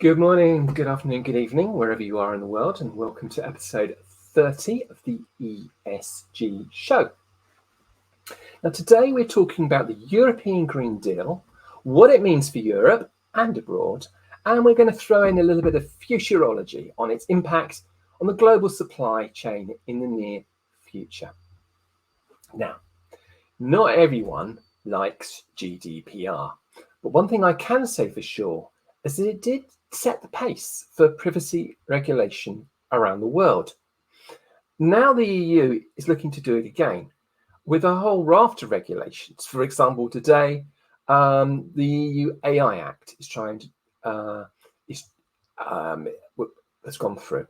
Good morning, good afternoon, good evening, wherever you are in the world, and welcome to episode 30 of the ESG Show. Now, today we're talking about the European Green Deal, what it means for Europe and abroad, and we're going to throw in a little bit of futurology on its impact on the global supply chain in the near future. Now, not everyone likes GDPR, but one thing I can say for sure is that it did set the pace for privacy regulation around the world. Now the EU is looking to do it again with a whole raft of regulations. For example, today the EU AI Act is trying to has gone through.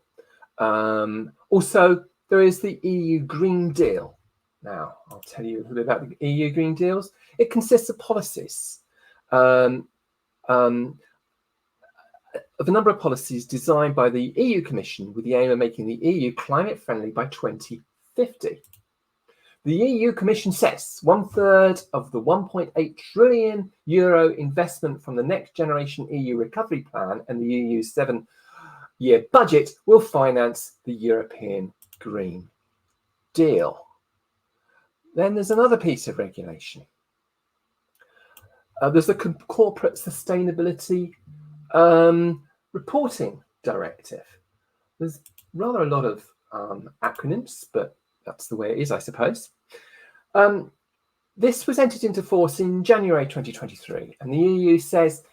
Also, there is the EU Green Deal. Now, I'll tell you a little bit about the EU Green Deals. It consists of policies. Of a number of policies designed by the EU Commission with the aim of making the EU climate friendly by 2050. The EU Commission says 1/3 of the €1.8 trillion investment from the Next Generation EU Recovery Plan and the EU's 7-year budget will finance the European Green Deal. Then there's another piece of regulation. There's the Corporate Sustainability Reporting Directive. There's rather a lot of acronyms, but that's the way it is, I suppose. This was entered into force in January 2023, and the EU says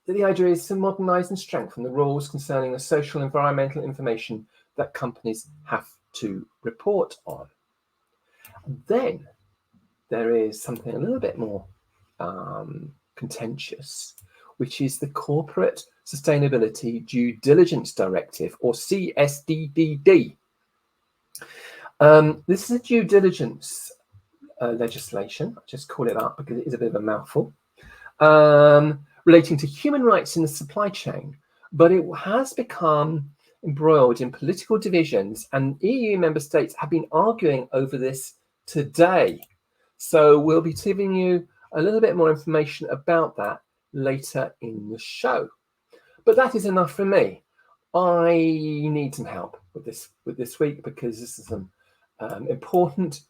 that the idea is to modernise and strengthen the rules concerning the social and environmental information that companies have to report on. Then there is something a little bit more contentious, which is the Corporate Sustainability Due Diligence Directive, or CSDDD. This is a due diligence legislation. I'll just call it up because it is a bit of a mouthful, relating to human rights in the supply chain, but it has become embroiled in political divisions, and EU member states have been arguing over this today. So we'll be giving you a little bit more information about that later in the show. But that is enough for me. I need some help with this week because this is some important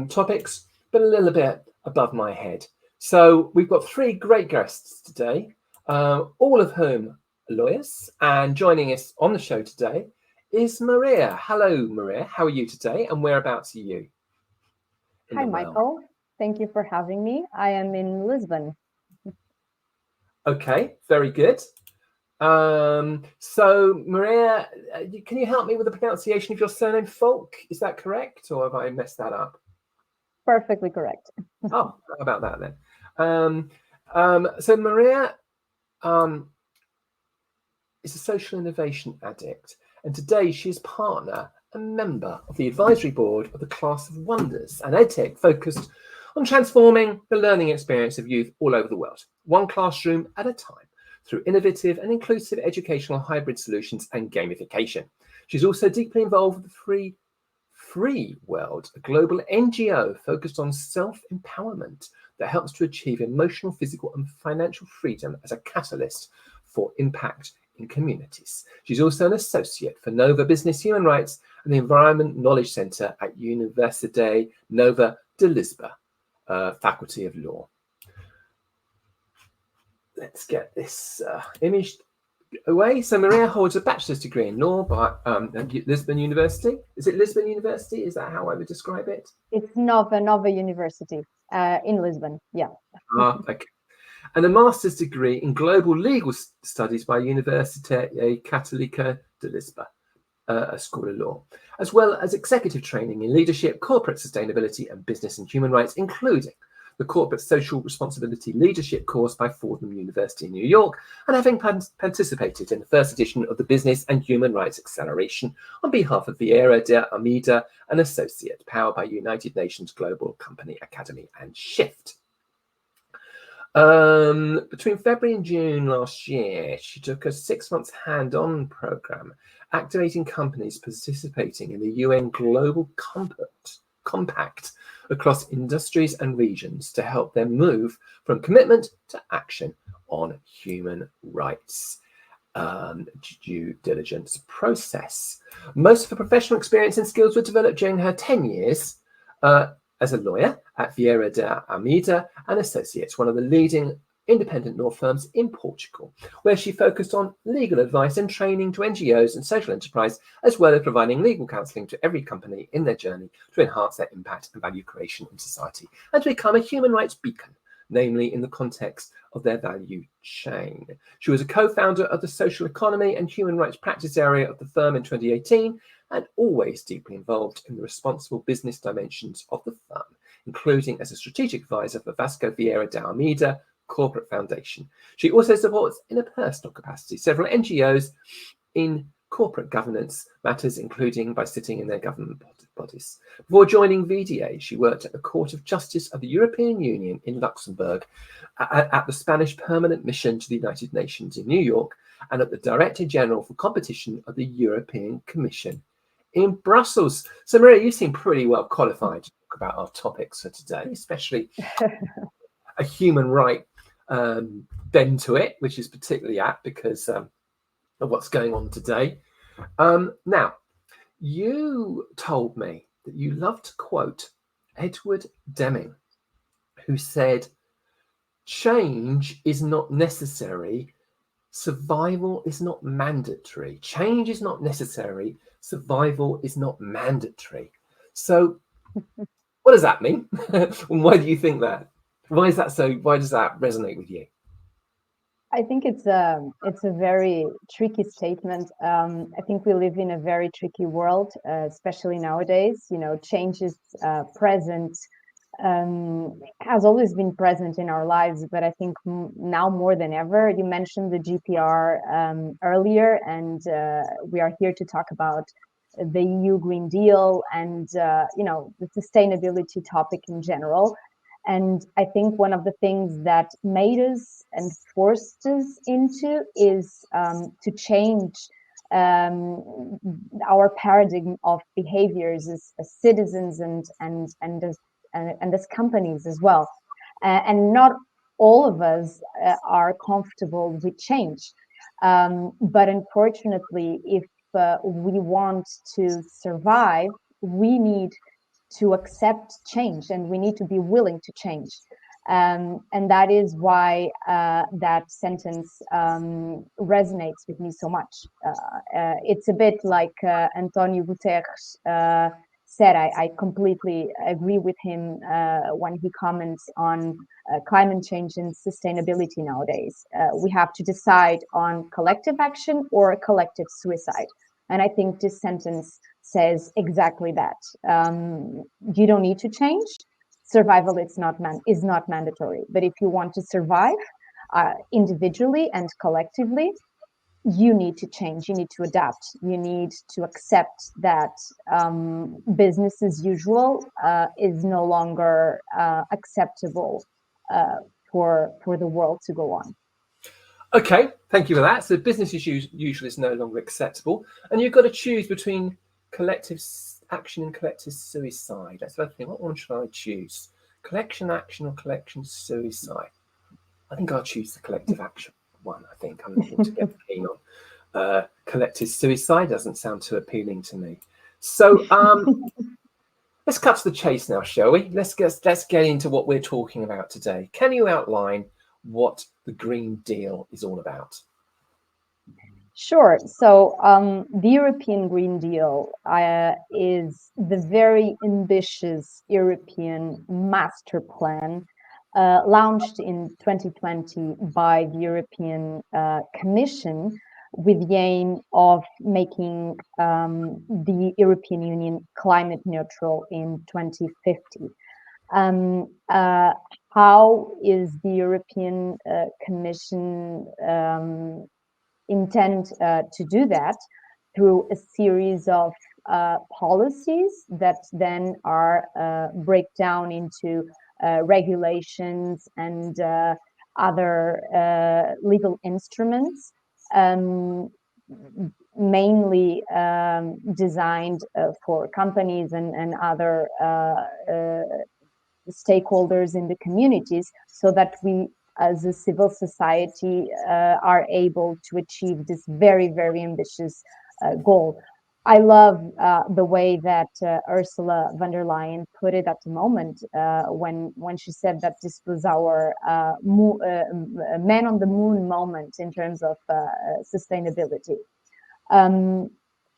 topics, but a little bit above my head. So we've got 3 great guests today, all of whom are lawyers, and joining us on the show today is Maria. Hello, Maria. How are you today, and whereabouts are you? Hi, Michael. Thank you for having me. I am in Lisbon. Okay, very good. So Maria, can you help me with the pronunciation of your surname, Folque? Is that correct, or have I messed that up? Perfectly correct. Oh, how about that then? So Maria is a social innovation addict, and today she is partner and member of the advisory board of the Class of Wonders, an edtech focused on transforming the learning experience of youth all over the world, one classroom at a time, through innovative and inclusive educational hybrid solutions and gamification. She's also deeply involved with the Free World, a global NGO focused on self-empowerment that helps to achieve emotional, physical, and financial freedom as a catalyst for impact in communities. She's also an associate for Nova Business Human Rights and the Environment Knowledge Centre at Universidade Nova de Lisboa, Faculty of Law. Let's get this image away. So Maria holds a bachelor's degree in law by Lisbon University. Is it Lisbon University? Is that how I would describe it? It's Nova University in Lisbon. Yeah. Okay. And a master's degree in global legal studies by Universidade Católica de Lisboa, a school of law, as well as executive training in leadership, corporate sustainability, and business and human rights, including the Corporate Social Responsibility Leadership course by Fordham University in New York, and having participated in the first edition of the Business and Human Rights Acceleration on behalf of Vieira de Almeida, an associate powered by United Nations Global Company Academy and Shift. Between February and June last year, she took a 6-month hand-on program activating companies participating in the UN Global Compact across industries and regions to help them move from commitment to action on human rights. due diligence process. Most of her professional experience and skills were developed during her 10 years as a lawyer at Vieira de Almeida and Associates, one of the leading independent law firms in Portugal, where she focused on legal advice and training to NGOs and social enterprise, as well as providing legal counselling to every company in their journey to enhance their impact and value creation in society and to become a human rights beacon, namely in the context of their value chain. She was a co-founder of the social economy and human rights practice area of the firm in 2018 and always deeply involved in the responsible business dimensions of the firm, including as a strategic advisor for Vasco Vieira de Almeida Corporate Foundation. She also supports, in a personal capacity, several NGOs in corporate governance matters, including by sitting in their government bodies. Before joining VDA, she worked at the Court of Justice of the European Union in Luxembourg, at the Spanish Permanent Mission to the United Nations in New York, and at the Director General for Competition of the European Commission in Brussels. So, Maria, you seem pretty well qualified to talk about our topics for today, especially a human right bend to it, which is particularly apt because of what's going on today. Now, you told me that you love to quote Edward Deming, who said, "Change is not necessary, survival is not mandatory. Change is not necessary, survival is not mandatory." So what does that mean? And why do you think that? Why is that so? Why does that resonate with you? I think it's a very tricky statement. I think we live in a very tricky world, especially nowadays. You know, change is present, has always been present in our lives, but I think now more than ever. You mentioned the GPR earlier, and we are here to talk about the EU Green Deal and you know, the sustainability topic in general. And I think one of the things that made us and forced us into is to change our paradigm of behaviors as citizens and as companies as well. And not all of us are comfortable with change. But unfortunately, if we want to survive, we need to accept change, and we need to be willing to change. And that is why that sentence resonates with me so much. It's a bit like Antonio Guterres said. I completely agree with him when he comments on climate change and sustainability nowadays. We have to decide on collective action or collective suicide. And I think this sentence says exactly that. You don't need to change. Survival is not mandatory. But if you want to survive individually and collectively, you need to change. You need to adapt. You need to accept that business as usual is no longer acceptable for the world to go on. Okay, thank you for that. So business as usual is no longer acceptable, and you've got to choose between collective action and collective suicide. That's the thing. What one should I choose? Collection action or collection suicide? I think I'll choose the collective action one. I think I'm not altogether keen on collective suicide. Doesn't sound too appealing to me. So let's cut to the chase now, shall we? Let's get into what we're talking about today. Can you outline what the Green Deal is all about? Sure. So the European Green Deal is the very ambitious European master plan launched in 2020 by the European Commission, with the aim of making the European Union climate neutral in 2050. How is the European Commission intend to do that? Through a series of policies that then are break down into regulations and other legal instruments, mainly designed for companies and other stakeholders in the communities, so that we as a civil society are able to achieve this very, very ambitious goal. I love the way that Ursula von der Leyen put it at the moment when she said that this was our man on the moon moment in terms of sustainability.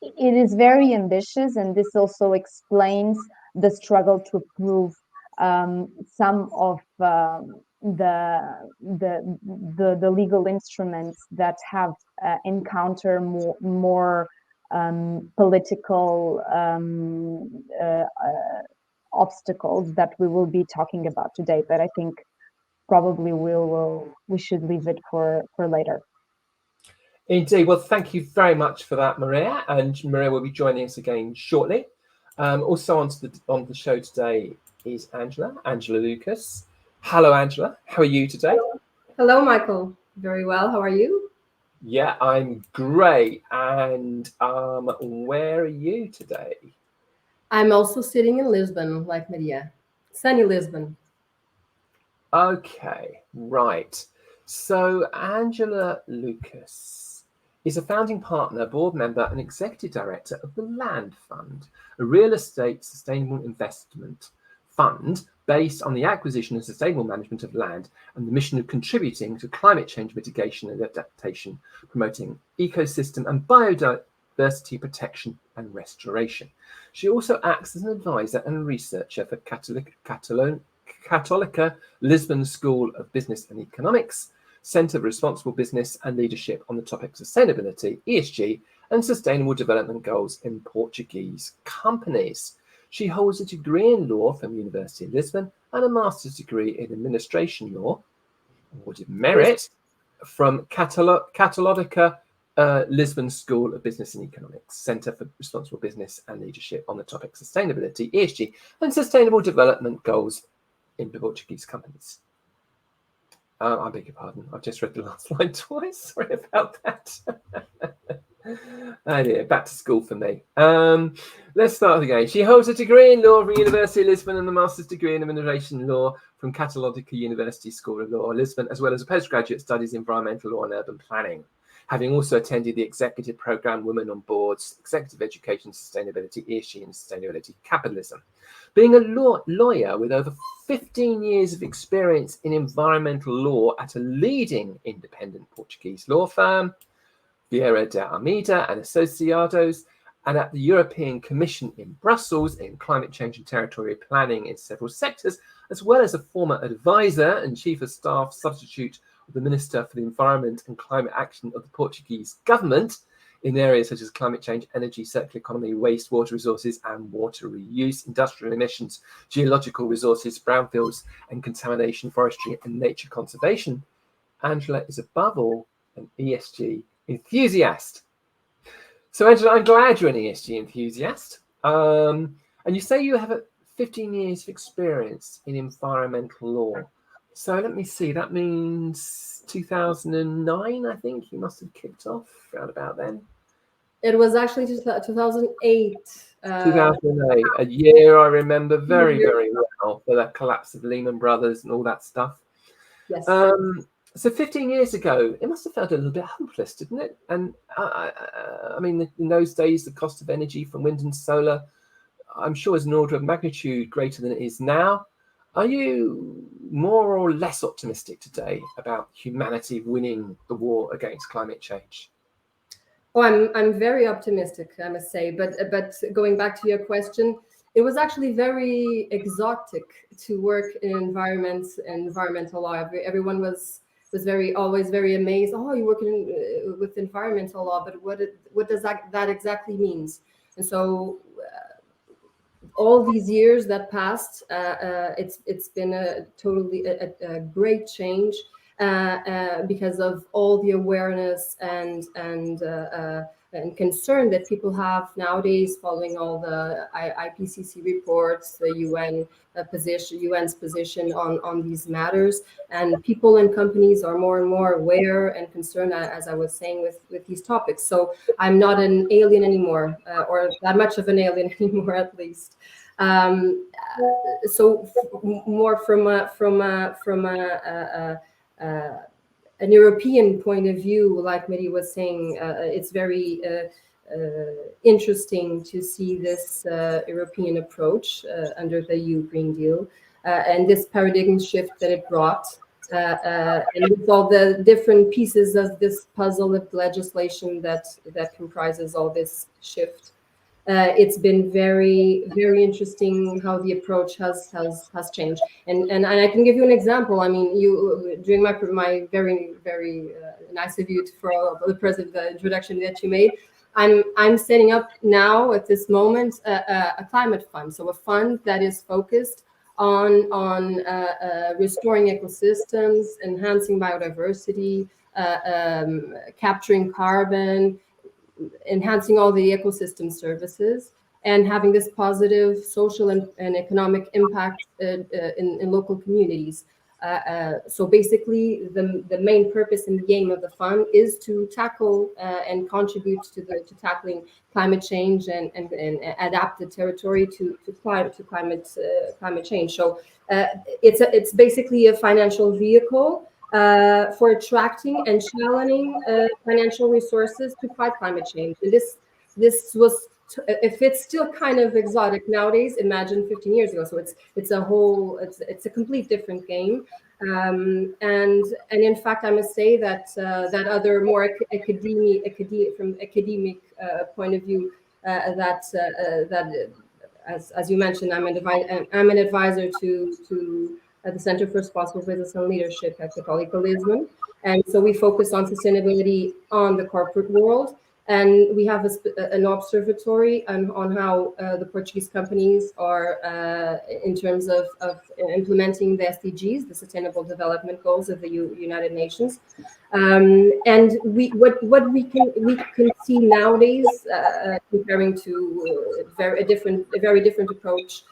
It is very ambitious, and this also explains the struggle to approve some of the legal instruments that have encounter more political obstacles that we will be talking about today. But I think probably we should leave it for later. Indeed. Well, thank you very much for that, Maria. And Maria will be joining us again shortly. Also on the show today is Angela Lucas. Hello, Angela. How are you today? Hello, Michael. Very well. How are you? Yeah, I'm great. And where are you today? I'm also sitting in Lisbon, like Maria. Sunny Lisbon. Okay, right. So Angela Lucas is a founding partner, board member, and executive director of the Land Fund, a real estate sustainable investment fund based on the acquisition and sustainable management of land and the mission of contributing to climate change mitigation and adaptation, promoting ecosystem and biodiversity protection and restoration. She also acts as an advisor and researcher for Católica Lisbon School of Business and Economics, Centre for Responsible Business and Leadership on the topic sustainability, ESG, and sustainable development goals in Portuguese companies. She holds a degree in law from University of Lisbon and a master's degree in administration law, awarded merit, from Católica Lisbon School of Business and Economics, Centre for Responsible Business and Leadership on the topic sustainability, ESG, and sustainable development goals in Portuguese companies. I beg your pardon, I've just read the last line twice. Sorry about that. Oh dear, back to school for me. Let's start again. She holds a degree in law from University of Lisbon and a master's degree in administration law from Católica University School of Law, Lisbon, as well as a postgraduate studies in environmental law and urban planning, having also attended the executive program Women on Boards, Executive Education, Sustainability, ESG, and Sustainability Capitalism. Being a lawyer with over 15 years of experience in environmental law at a leading independent Portuguese law firm, Vieira de Almeida and Associados, and at the European Commission in Brussels in climate change and territorial planning in several sectors, as well as a former advisor and chief of staff substitute of the Minister for the Environment and Climate Action of the Portuguese government in areas such as climate change, energy, circular economy, wastewater resources and water reuse, industrial emissions, geological resources, brownfields and contamination, forestry and nature conservation. Angela is above all an ESG enthusiast. So Angela, I'm glad you're an ESG enthusiast. And you say you have 15 years of experience in environmental law. So let me see, that means 2009, I think you must have kicked off around about then. It was actually 2008. 2008, a year I remember very, very well for the collapse of Lehman Brothers and all that stuff. Yes. So 15 years ago, it must have felt a little bit hopeless, didn't it? And I mean, in those days, the cost of energy from wind and solar, I'm sure, is an order of magnitude greater than it is now. Are you more or less optimistic today about humanity winning the war against climate change? Oh, I'm very optimistic, I must say. But going back to your question, it was actually very exotic to work in environmental law. Everyone was always very amazed. Oh, you work with environmental law, but what does that exactly means? And so all these years that passed, it's been a great change because of all the awareness and concern that people have nowadays following all the IPCC reports, the UN's position on these matters, and people and companies are more and more aware and concerned, as I was saying, with these topics. So I'm not an alien anymore, or that much of an alien anymore, at least. So more from a an European point of view, like Miri was saying, it's very interesting to see this European approach under the EU Green Deal and this paradigm shift that it brought. And with all the different pieces of this puzzle of legislation that comprises all this shift, it's been very, very interesting how the approach has changed. And I can give you an example. I mean, you during my very, very nice of you for the introduction that you made. I'm setting up now at this moment a climate fund, so a fund that is focused on restoring ecosystems, enhancing biodiversity, capturing carbon, enhancing all the ecosystem services, and having this positive social and economic impact in local communities. So basically, the main purpose and the aim of the fund is to tackle and contribute to tackling climate change and adapt the territory to climate change. So it's basically a financial vehicle for attracting and channeling financial resources to fight climate change. And this was, if it's still kind of exotic nowadays, imagine 15 years ago. So it's a complete different game. And in fact, I must say that other more academic point of view, that as you mentioned, I'm an advisor to at the Center for Responsible Business and Leadership at Católica Lisbon. And so we focus on sustainability on the corporate world. And we have an observatory on how the Portuguese companies are in terms of implementing the SDGs, the Sustainable Development Goals of the United Nations. And what we can see nowadays, comparing to a very different approach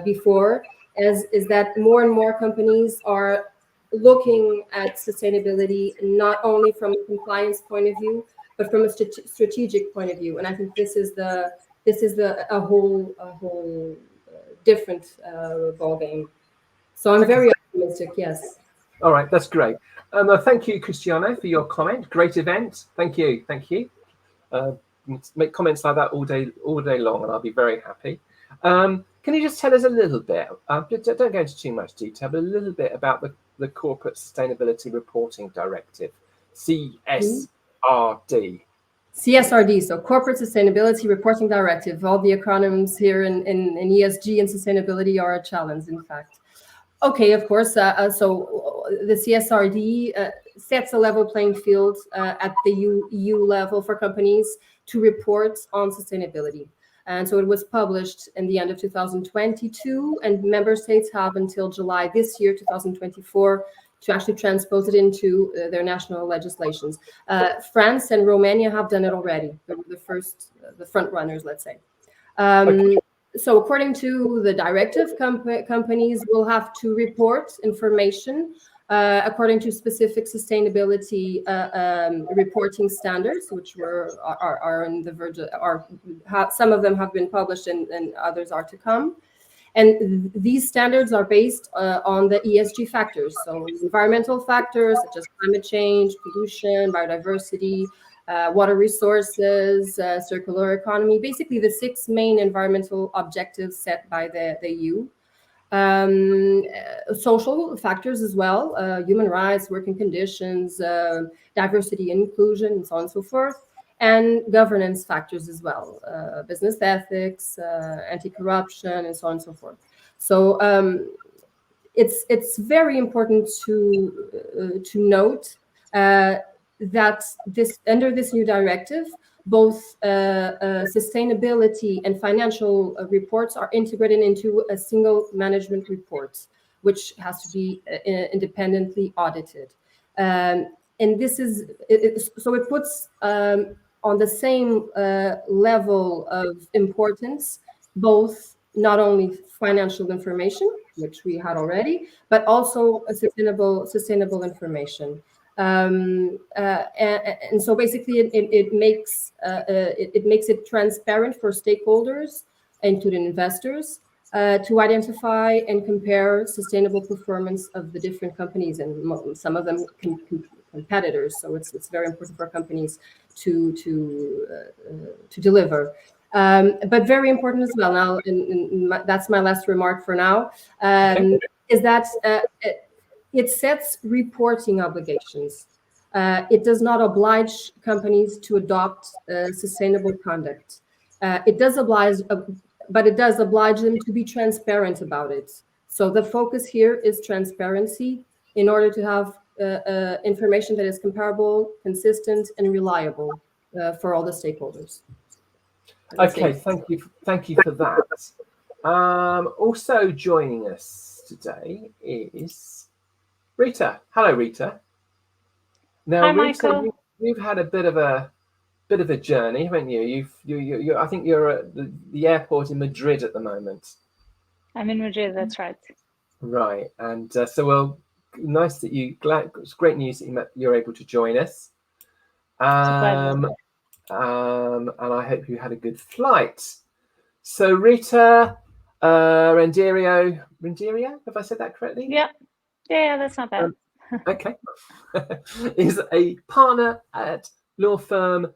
before, is that more and more companies are looking at sustainability not only from a compliance point of view, but from a strategic point of view. And I think this is a whole different ball game. So I'm very optimistic. Yes. All right, that's great. Thank you, Cristiano, for your comment. Great event. Thank you. Make comments like that all day long, and I'll be very happy. Can you just tell us a little bit? Don't go into too much detail, but a little bit about the Corporate Sustainability Reporting Directive, CSRD. CSRD, so Corporate Sustainability Reporting Directive. All the acronyms here in ESG and sustainability are a challenge, in fact. Okay, of course. So the CSRD sets a level playing field at the EU level for companies to report on sustainability. And so it was published in the end of 2022, and member states have until July this year, 2024, to actually transpose it into their national legislations. France and Romania have done it already. They were the front runners, let's say. So according to the directive, companies will have to report information according to specific sustainability reporting standards, which are in the verge. Some of them have been published, and others are to come. And these standards are based on the ESG factors, so environmental factors such as climate change, pollution, biodiversity, water resources, circular economy, basically the 6 main environmental objectives set by the EU. Social factors as well, human rights, working conditions, diversity and inclusion, and so on and so forth. And governance factors as well, business ethics, anti-corruption, and so on and so forth. So it's very important to note that under this new directive, both sustainability and financial reports are integrated into a single management report, which has to be independently audited. And this is so it puts on the same level of importance, both not only financial information, which we had already, but also a sustainable information. And so basically, it makes it transparent for stakeholders, including investors, to identify and compare sustainable performance of the different companies, and some of them competitors. So it's very important for companies to deliver. But very important as well. Now, that's my last remark for now. Is that it sets reporting obligations. It does not oblige companies to adopt sustainable conduct. It does oblige, but it does oblige them to be transparent about it. So the focus here is transparency in order to have information that is comparable, consistent, and reliable for all the stakeholders. Okay, thank you for that. Also joining us today is Rita. Hello, Rita. Now, Hi, Rita, Michael. you've had a bit of a journey, haven't you? I think you're at the airport in Madrid at the moment. I'm in Madrid. That's right. Right, and nice that it's great news that you're able to join us. It's a pleasure. And I hope you had a good flight. So Rita Rendeiro, have I said that correctly? Yeah, that's not bad. Okay. Is a partner at law firm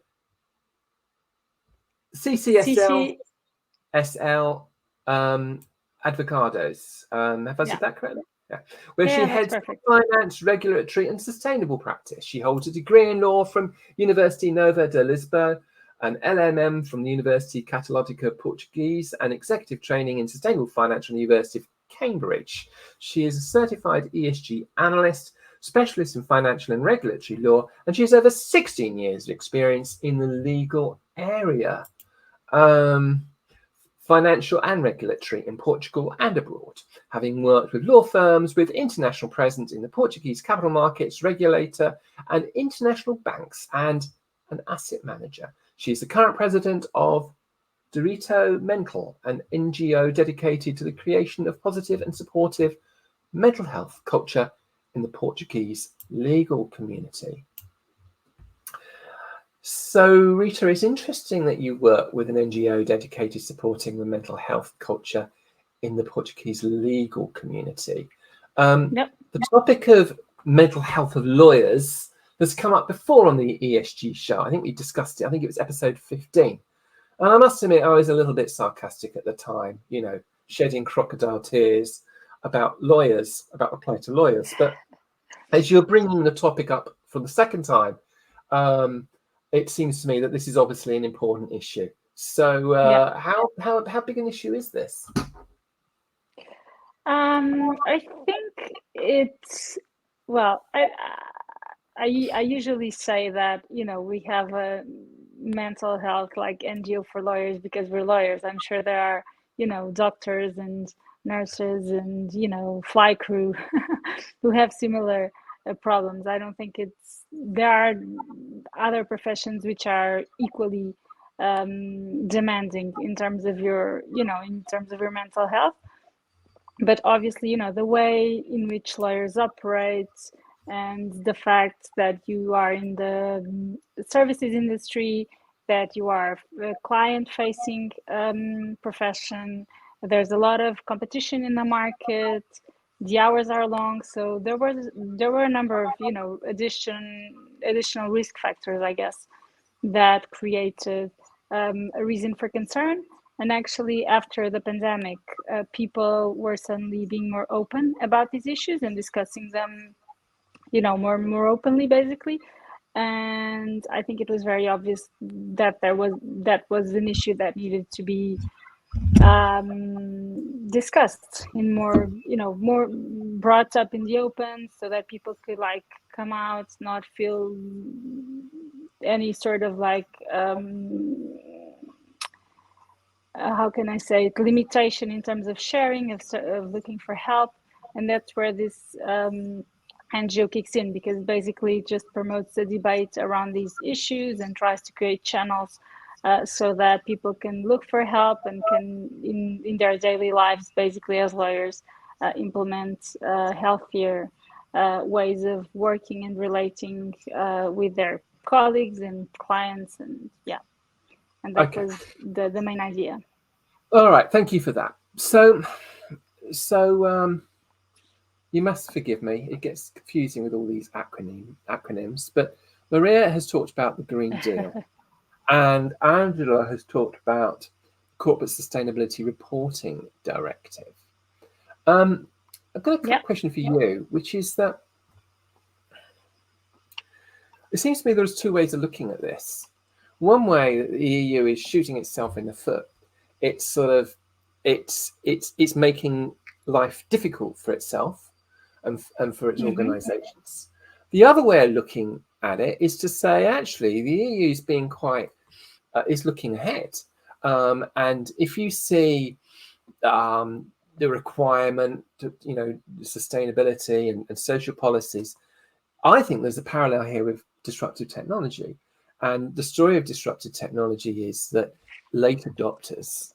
CCSL SL Advocados. Have I said that correctly? Yeah. Where she heads finance, regulatory, and sustainable practice. She holds a degree in law from University Nova de Lisboa, an LMM from the University Católica Portuguese, and executive training in sustainable finance from the University of Cambridge. She is a certified ESG analyst, specialist in financial and regulatory law, and she has over 16 years of experience in the legal area. Financial and regulatory in Portugal and abroad, having worked with law firms with international presence in the Portuguese capital markets regulator and international banks, and an asset manager. She is the current president of Directive, an NGO dedicated to the creation of positive and supportive mental health culture in the Portuguese legal community. So, Rita, it's interesting that you work with an NGO dedicated to supporting the mental health culture in the Portuguese legal community. The topic of mental health of lawyers has come up before on the ESG show. I think we discussed it. I think it was episode 15. And I must admit, I was a little bit sarcastic at the time, shedding crocodile tears about lawyers, about the plight of lawyers. But as you're bringing the topic up for the second time, it seems to me that this is obviously an important issue. So how big an issue is this? I think it's, I usually say that, we have a mental health like NGO for lawyers because we're lawyers. I'm sure there are, doctors and nurses and, fly crew who have similar problems. I don't think there are other professions which are equally demanding in terms of your mental health. But obviously, the way in which lawyers operate and the fact that you are in the services industry, that you are a client-facing profession, there's a lot of competition in the market. The hours are long, so there were a number of additional risk factors, I guess, that created a reason for concern. And actually, after the pandemic, people were suddenly being more open about these issues and discussing them, more openly, basically. And I think it was very obvious that that was an issue that needed to be discussed in more brought up in the open, so that people could come out, not feel any sort of how can I say it, limitation in terms of sharing, of looking for help. And that's where this NGO kicks in, because basically it just promotes the debate around these issues and tries to create channels so that people can look for help and can, in their daily lives, basically as lawyers, implement healthier ways of working and relating with their colleagues and clients. And that was the main idea. All right, thank you for that. So you must forgive me. It gets confusing with all these acronyms. But Maria has talked about the Green Deal, and Angela has talked about Corporate Sustainability Reporting Directive. I've got a question for you, which is that it seems to me there's two ways of looking at this. One way that the EU is shooting itself in the foot. It's sort of it's making life difficult for itself and for its organisations. The other way of looking at it is to say, actually, the EU is being quite is looking ahead. And if you see the requirement to, sustainability and social policies, I think there's a parallel here with disruptive technology. And the story of disruptive technology is that late adopters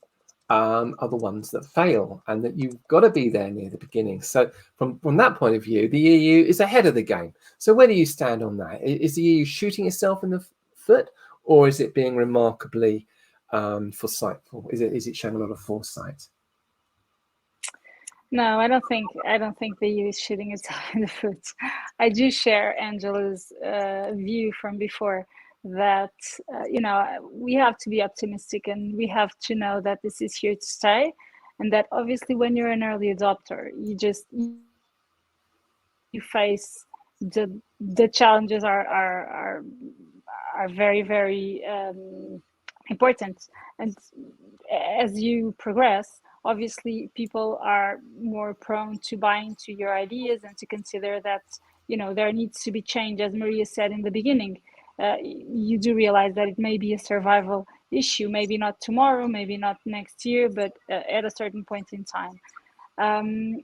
are the ones that fail, and that you've got to be there near the beginning. So from that point of view, the EU is ahead of the game. So where do you stand on that? Is the EU shooting itself in the foot, or is it being remarkably foresightful? Is it showing a lot of foresight? No, I don't think the EU is shooting itself in the foot. I do share Angela's view from before that we have to be optimistic, and we have to know that this is here to stay, and that obviously when you're an early adopter, you face the challenges are very, very important, and as you progress, obviously people are more prone to buy into your ideas and to consider that there needs to be change. As Maria said in the beginning, you do realize that it may be a survival issue, maybe not tomorrow, maybe not next year, but at a certain point in time. And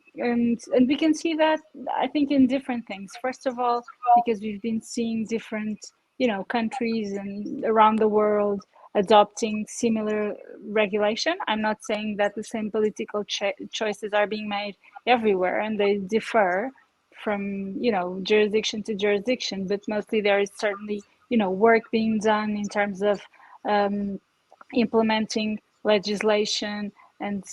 we can see that, I think, in different things. First of all, because we've been seeing different countries and around the world adopting similar regulation. I'm not saying that the same political choices are being made everywhere, and they differ from jurisdiction to jurisdiction, but mostly there is certainly work being done in terms of implementing legislation and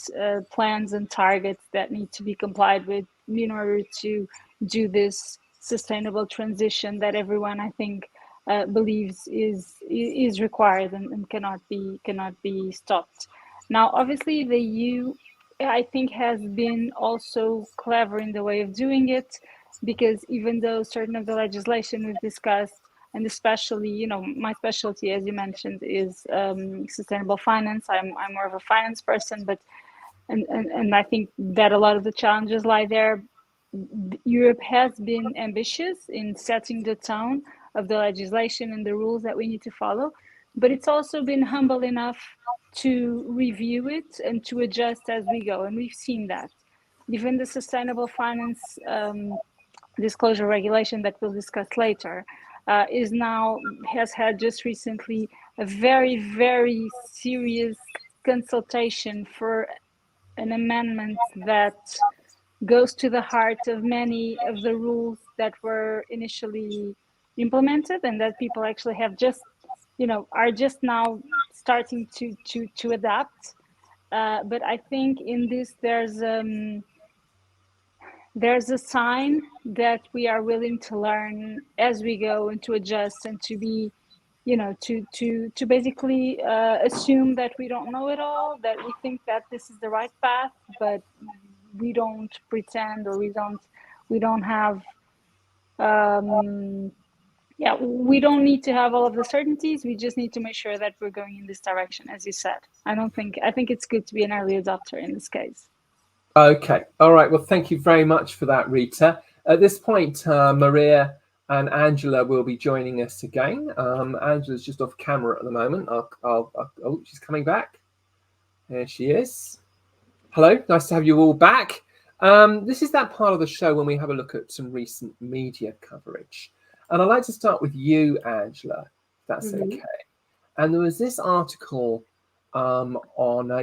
plans and targets that need to be complied with in order to do this sustainable transition that everyone, I think, believes is required and cannot be stopped. Now, obviously, the EU, I think, has been also clever in the way of doing it, because even though certain of the legislation we've discussed, and especially, my specialty, as you mentioned, is sustainable finance. I'm more of a finance person, but and I think that a lot of the challenges lie there. Europe has been ambitious in setting the tone of the legislation and the rules that we need to follow, but it's also been humble enough to review it and to adjust as we go, and we've seen that. Even the sustainable finance disclosure regulation that we'll discuss later has had just recently a very, very serious consultation for an amendment that goes to the heart of many of the rules that were initially implemented, and that people actually have just are just now starting to adapt. But I think in this there's a sign that we are willing to learn as we go and to adjust and to be, to basically assume that we don't know it all, that we think that this is the right path, but we don't pretend, or we don't have, we don't need to have all of the certainties. We just need to make sure that we're going in this direction, as you said. I think it's good to be an early adopter in this case. Okay. All right. Well, thank you very much for that, Rita. At this point, Maria and Angela will be joining us again. Angela's just off camera at the moment. Oh, she's coming back. There she is. Hello. Nice to have you all back. This is that part of the show when we have a look at some recent media coverage. And I'd like to start with you, Angela, if that's okay. And there was this article on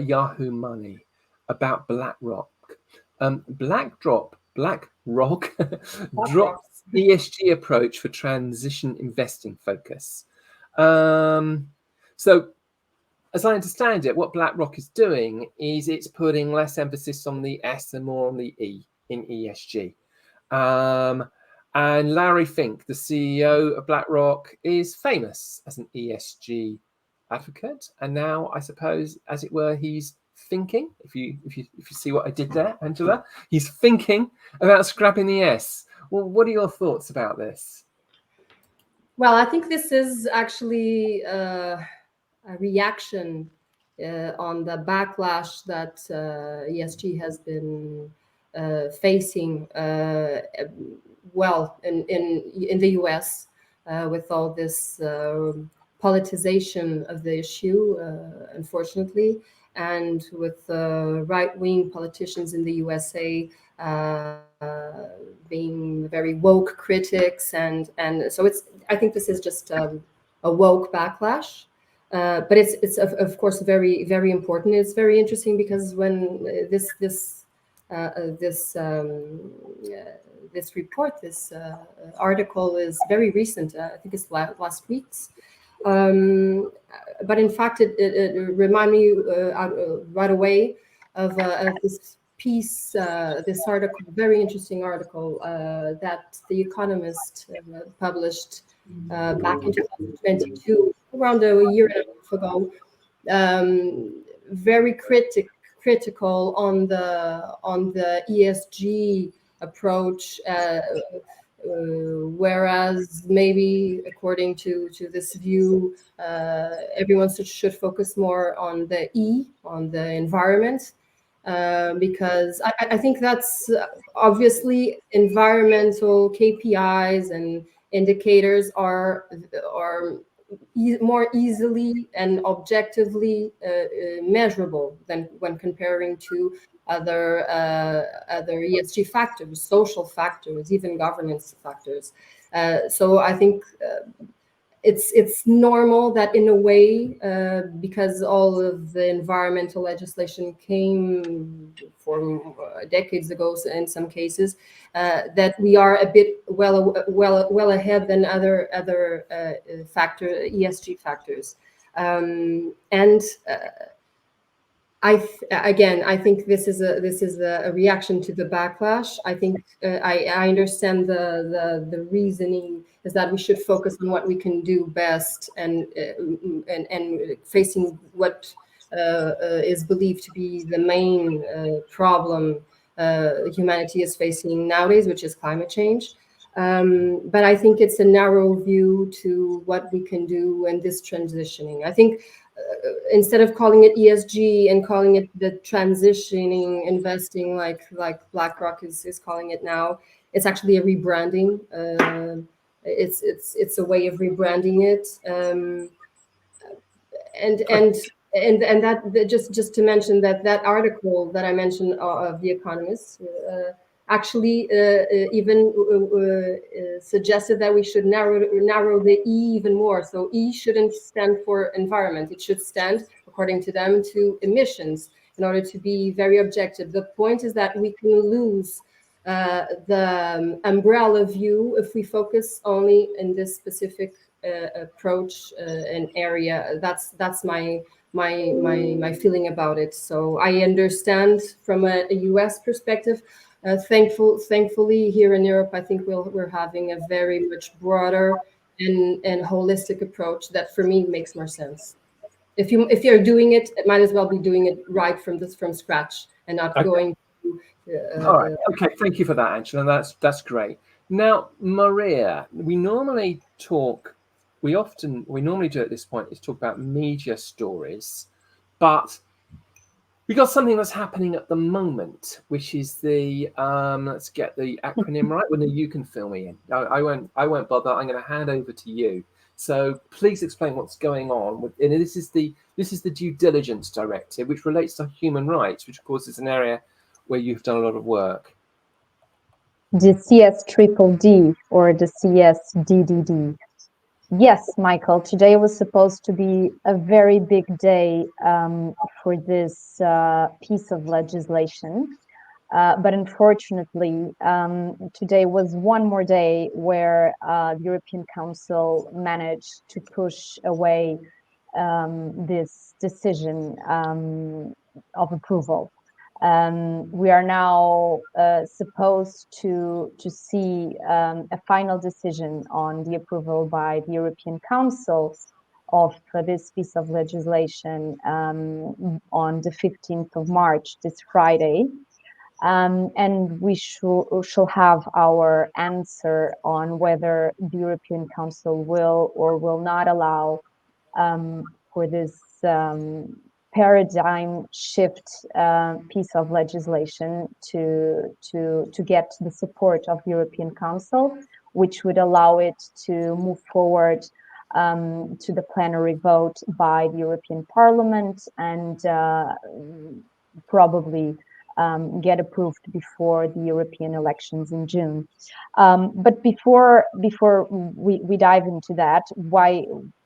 Yahoo Money about BlackRock. BlackRock drops ESG approach for transition investing focus. So as I understand it, what BlackRock is doing is it's putting less emphasis on the S and more on the E in ESG. And Larry Fink, the CEO of BlackRock, is famous as an ESG advocate. And now, I suppose, as it were, he's thinking. If you see what I did there, Angela, he's thinking about scrapping the S. Well, what are your thoughts about this? Well, I think this is actually a reaction on the backlash that ESG has been facing. Well, in the US, with all this politicization of the issue, unfortunately, and with right-wing politicians in the USA being very woke critics, and so I think this is just a woke backlash, but it's of course very, very important. It's very interesting because when this report, this article is very recent. I think it's last week's. But in fact, it reminded me right away of this piece, this article, very interesting article that The Economist published back in 2022, around a year and a half ago. Very critical on the ESG approach, whereas maybe according to this view, everyone should focus more on the E, on the environment, because I think that's obviously environmental KPIs and indicators are more easily and objectively measurable than when comparing to other ESG factors, social factors, even governance factors. So I think it's normal that in a way, because all of the environmental legislation came from decades ago in some cases, that we are a bit well ahead than other ESG factors, and I think this is a reaction to the backlash. I think I understand the reasoning is that we should focus on what we can do best, and facing what is believed to be the main problem humanity is facing nowadays, which is climate change. But I think it's a narrow view to what we can do in this transitioning. I think instead of calling it ESG and calling it the transitioning investing, like BlackRock is calling it now, it's actually a rebranding. It's a way of rebranding it, and that just to mention that article that I mentioned of The Economist actually even suggested that we should narrow the E even more. So E shouldn't stand for environment. It should stand, according to them, to emissions, in order to be very objective. The point is that we can lose the umbrella view if we focus only in this specific approach and area. That's my feeling about it. So I understand from a US perspective. Thankfully, here in Europe, I think we're having a very much broader and holistic approach that, for me, makes more sense. If you're doing it, it might as well be doing it right from scratch and not going. All right. Okay. Thank you for that, Angela. That's great. Now, Maria, we normally do at this point is talk about media stories, but we got something that's happening at the moment, which is the let's get the acronym right. Well, you can fill me in. I won't bother. I'm going to hand over to you. So please explain what's going on. And this is the Due Diligence Directive, which relates to human rights, which of course is an area where you've done a lot of work. The CSDDD or the CSDDD. Yes, Michael, today was supposed to be a very big day for this piece of legislation. But unfortunately, today was one more day where the European Council managed to push away this decision of approval. We are now supposed to see a final decision on the approval by the European Council of this piece of legislation on the 15th of March, this Friday. And we shall have our answer on whether the European Council will or will not allow for this paradigm shift piece of legislation to get the support of the European Council, which would allow it to move forward to the plenary vote by the European Parliament and probably get approved before the European elections in June. But before we dive into that,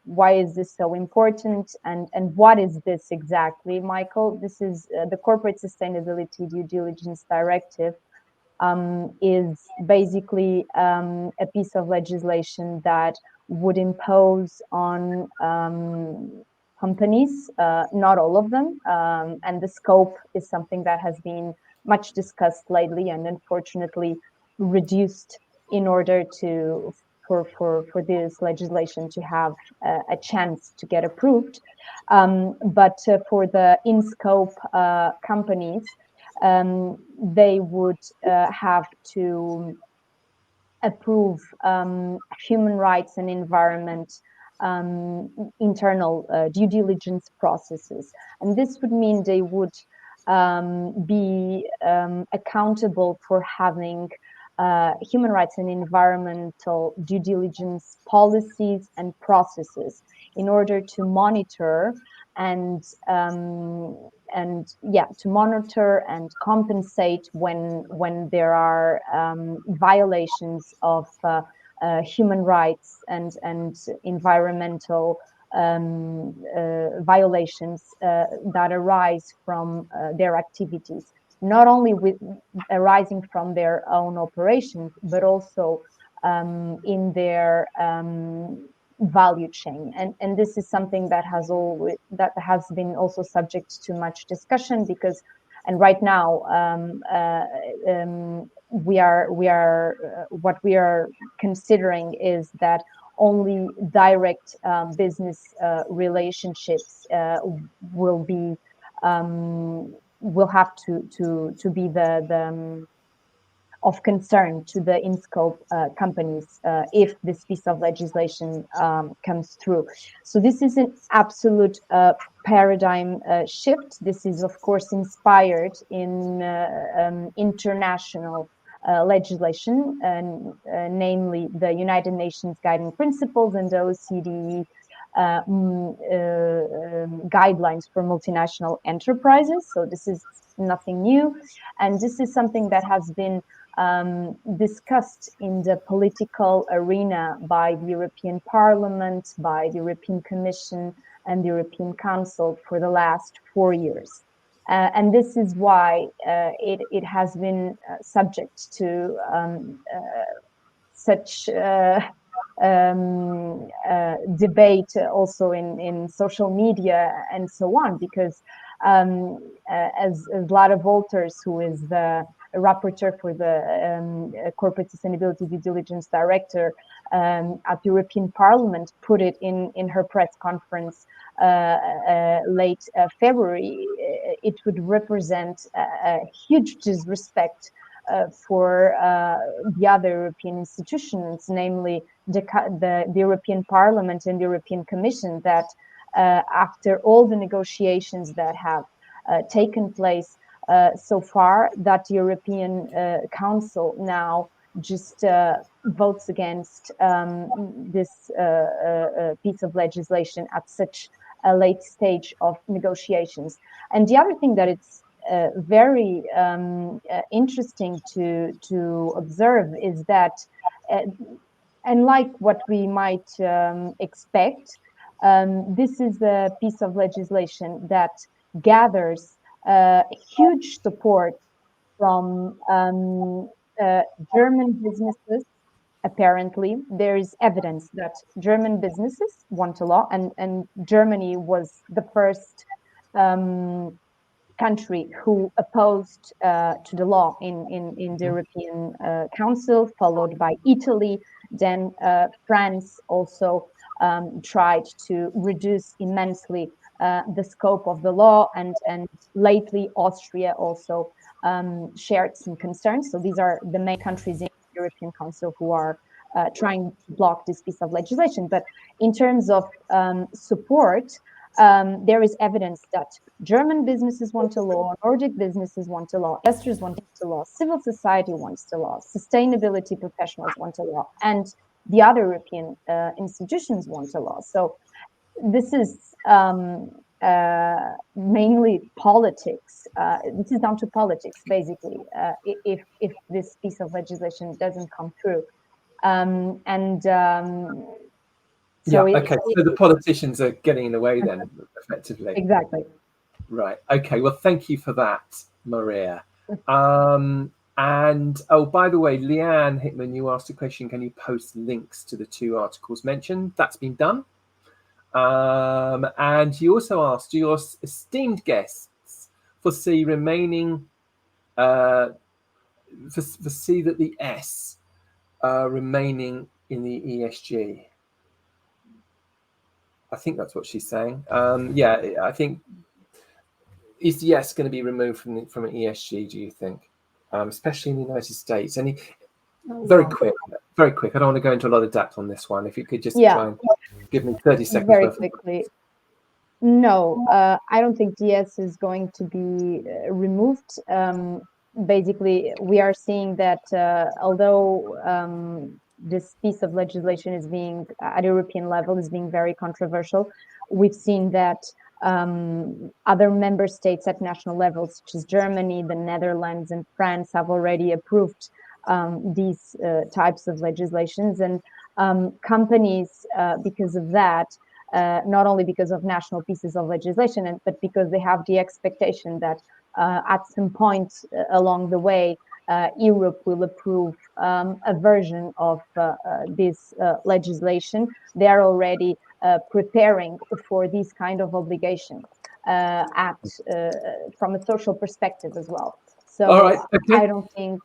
why is this so important, and what is this exactly, Michael? This is the Corporate Sustainability Due Diligence Directive. Is basically a piece of legislation that would impose on companies, not all of them, and the scope is something that has been much discussed lately and unfortunately reduced in order for this legislation to have a chance to get approved. But for the in-scope companies, they would have to approve human rights and environment internal due diligence processes. And this would mean they would be accountable for having human rights and environmental due diligence policies and processes in order to monitor and to monitor and compensate when there are violations of human rights and environmental violations that arise from their activities, not only arising from their own operations, but also in their value chain. And this is something that has been also subject to much discussion, because right now what we are considering is that only direct business relationships will have to be the of concern to the in-scope companies if this piece of legislation comes through. So this is an absolute paradigm shift. This is, of course, inspired in international legislation, namely the United Nations Guiding Principles and the OECD guidelines for multinational enterprises. So this is nothing new, and this is something that has been discussed in the political arena by the European Parliament, by the European Commission and the European Council for the last 4 years. And this is why it has been subject to such debate also in social media and so on, because as Lara Wolters, who is the rapporteur for the Corporate Sustainability Due Diligence Director at the European Parliament, put it in her press conference late February, it would represent a huge disrespect for the other European institutions, namely the European Parliament and the European Commission, that after all the negotiations that have taken place so far, that the European Council now just votes against this piece of legislation at such a late stage of negotiations. And the other thing that it's very interesting to observe is that, unlike what we might expect, this is a piece of legislation that gathers huge support from German businesses apparently, there is evidence that German businesses want a law, and Germany was the first country who opposed to the law in the European Council, followed by Italy. Then France also tried to reduce immensely the scope of the law, and lately Austria also shared some concerns. So these are the main countries in the European Council who are trying to block this piece of legislation. But in terms of support, there is evidence that German businesses want a law, Nordic businesses want a law, investors want a law, civil society wants a law, sustainability professionals want a law, and the other European institutions want a law. So this is mainly politics. This is down to politics, basically, if this piece of legislation doesn't come through. So the politicians are getting in the way then, effectively. Exactly. Right. Okay. Well, thank you for that, Maria. And oh, by the way, Leanne Hickman, you asked a question. Can you post links to the 2 articles mentioned? That's been done. And you also asked, do your esteemed guests foresee remaining foresee that the S remaining in the ESG? I think that's what she's saying. Yeah, I think, is the S going to be removed from an ESG, do you think? Especially in the United States? Very quick. I don't want to go into a lot of depth on this one. If you could just try and give me 30 seconds. Very quickly. No, I don't think DS is going to be removed. Basically, we are seeing that although this piece of legislation is being, at European level, is being very controversial, we've seen that other member states at national levels, such as Germany, the Netherlands, and France, have already approved these types of legislations. And companies, because of that, not only because of national pieces of legislation, but because they have the expectation that at some point along the way, Europe will approve a version of this legislation. They are already preparing for these kind of obligations from a social perspective as well. So I don't think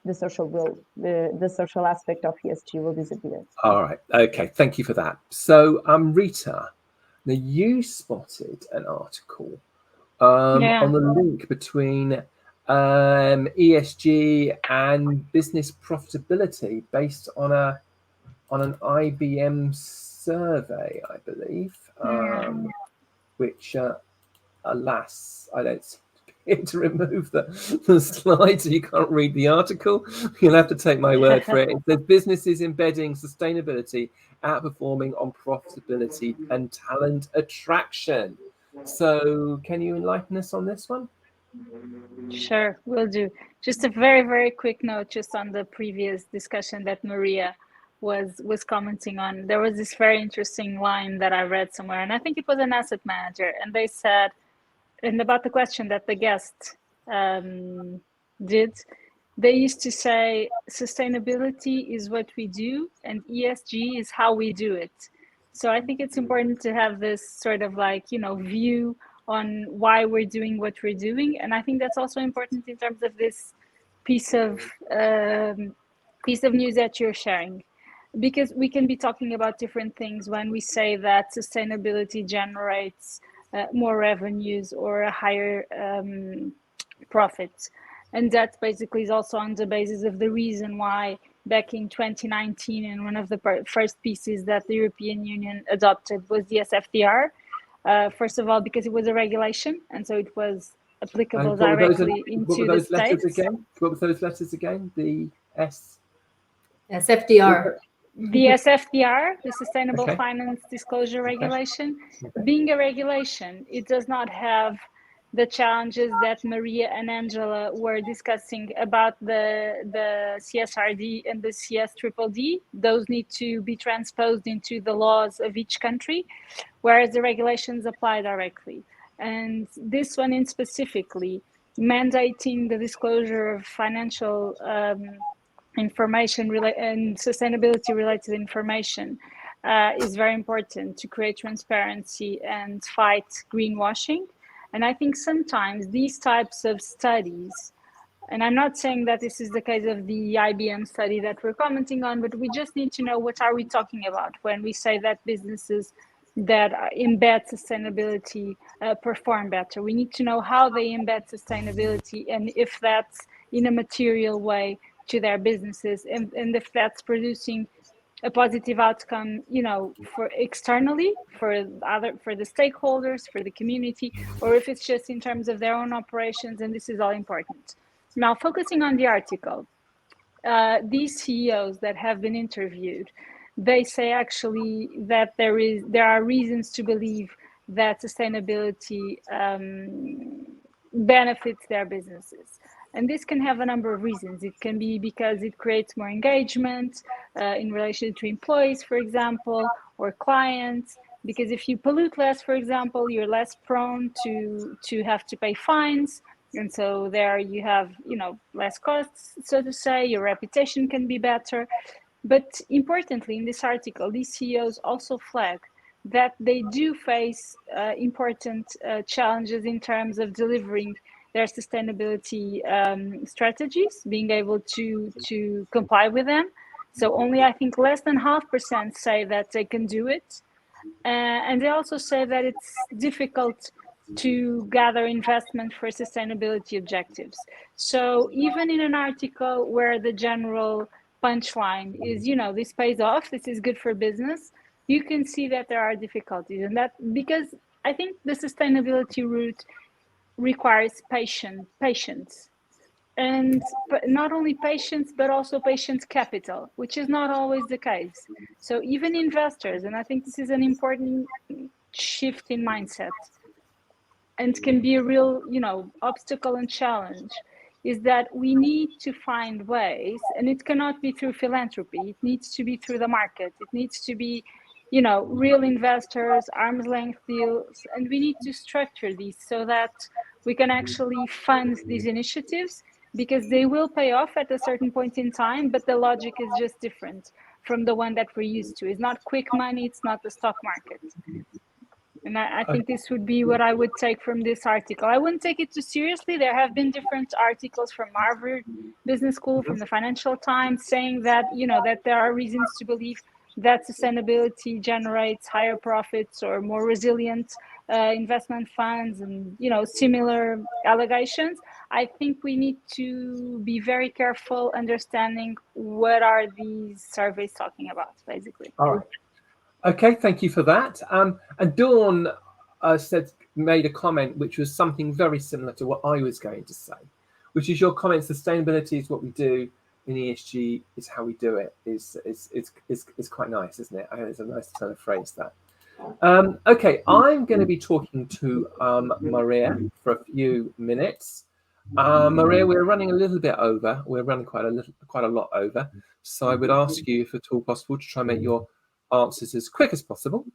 the social aspect of ESG will disappear. All right. Okay. Thank you for that. So, Rita, now you spotted an article on the link between ESG and business profitability based on an IBM survey, I believe, which, alas, I don't seem to be able to remove the slides, so you can't read the article. You'll have to take my word for it. It says businesses embedding sustainability, outperforming on profitability and talent attraction. So can you enlighten us on this one? Sure, will do. Just a very, very quick note just on the previous discussion that Maria was commenting on. There was this very interesting line that I read somewhere, and I think it was an asset manager, and they said, and about the question that the guest did, they used to say sustainability is what we do and ESG is how we do it. So I think it's important to have this sort of view on why we're doing what we're doing. And I think that's also important in terms of this piece of news that you're sharing, because we can be talking about different things when we say that sustainability generates more revenues or a higher profit. And that basically is also on the basis of the reason why back in 2019, and one of the first pieces that the European Union adopted was the SFDR. First of all, because it was a regulation, and so it was applicable directly into the states. What were those letters again? The SFDR. The SFDR, the Sustainable Finance Disclosure Regulation, being a regulation, it does not have the challenges that Maria and Angela were discussing about the CSRD and the CSDDD. Those need to be transposed into the laws of each country, whereas the regulations apply directly. And this one in specifically, mandating the disclosure of financial information and sustainability related information is very important to create transparency and fight greenwashing. And I think sometimes these types of studies, and I'm not saying that this is the case of the IBM study that we're commenting on, but we just need to know what are we talking about when we say that businesses that embed sustainability perform better. We need to know how they embed sustainability and if that's in a material way to their businesses, and if that's producing a positive outcome, for externally, for the stakeholders, for the community, or if it's just in terms of their own operations. And this is all important. Now, focusing on the article, these CEOs that have been interviewed, they say actually that there are reasons to believe that sustainability benefits their businesses. And this can have a number of reasons. It can be because it creates more engagement in relation to employees, for example, or clients. Because if you pollute less, for example, you're less prone to have to pay fines. And so there you have, less costs, so to say. Your reputation can be better. But importantly, in this article, these CEOs also flag that they do face important challenges in terms of delivering their sustainability strategies, being able to comply with them. So only, I think, less than 0.5% say that they can do it. And they also say that it's difficult to gather investment for sustainability objectives. So even in an article where the general punchline is, this pays off, this is good for business, you can see that there are difficulties. And that because I think the sustainability route requires patience. And not only patience, but also patience capital, which is not always the case. So even investors, and I think this is an important shift in mindset, and can be a real, obstacle and challenge, is that we need to find ways, and it cannot be through philanthropy. It needs to be through the market. It needs to be, real investors, arm's length deals, and we need to structure these so that we can actually fund these initiatives, because they will pay off at a certain point in time, but the logic is just different from the one that we're used to. It's not quick money, it's not the stock market. And I think this would be what I would take from this article. I wouldn't take it too seriously. There have been different articles from Harvard Business School, from the Financial Times, saying that, that there are reasons to believe that sustainability generates higher profits or more resilient investment funds and, similar allegations. I think we need to be very careful understanding what are these surveys talking about, basically. All right. Okay, thank you for that. And Dawn made a comment which was something very similar to what I was going to say, which is your comment: sustainability is what we do, in ESG is how we do it. Is quite nice, isn't it? I think it's a nice turn of phrase, that. Okay, I'm going to be talking to Maria for a few minutes. Maria, we're running a little bit over. We're running quite a lot over. So I would ask you, if at all possible, to try and make your answers as quick as possible.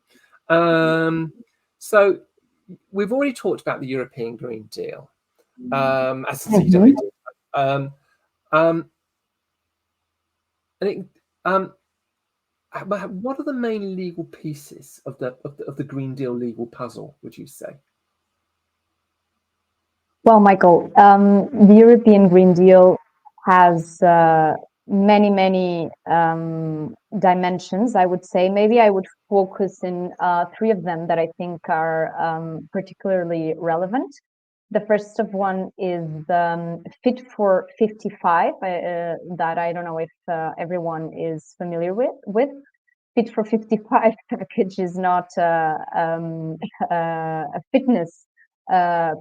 So we've already talked about the European Green Deal as a CWD. I think what are the main legal pieces of the Green Deal legal puzzle, would you say? Well, Michael, the European Green Deal has many dimensions, I would say. Maybe I would focus in 3 of them that I think are particularly relevant. The first of one is Fit for 55, that I don't know if everyone is familiar with. Fit for 55 package is not a fitness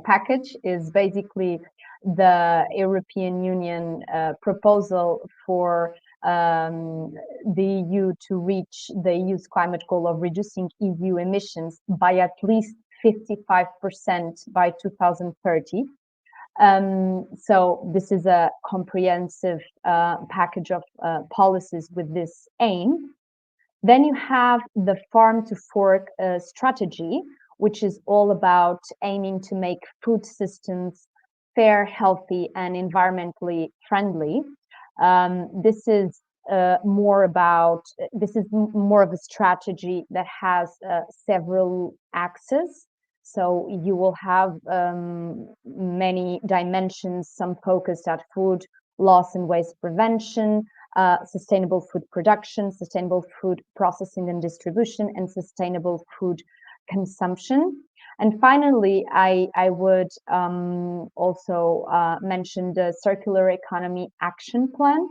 package, is basically the European Union proposal for the EU to reach the EU's climate goal of reducing EU emissions by at least 55% by 2030. So this is a comprehensive package of policies with this aim. Then you have the farm to fork strategy, which is all about aiming to make food systems fair, healthy, and environmentally friendly. This is more of a strategy that has several axes. So you will have many dimensions, some focused at food loss and waste prevention, sustainable food production, sustainable food processing and distribution, and sustainable food consumption. And finally, I would also mention the Circular Economy Action Plan,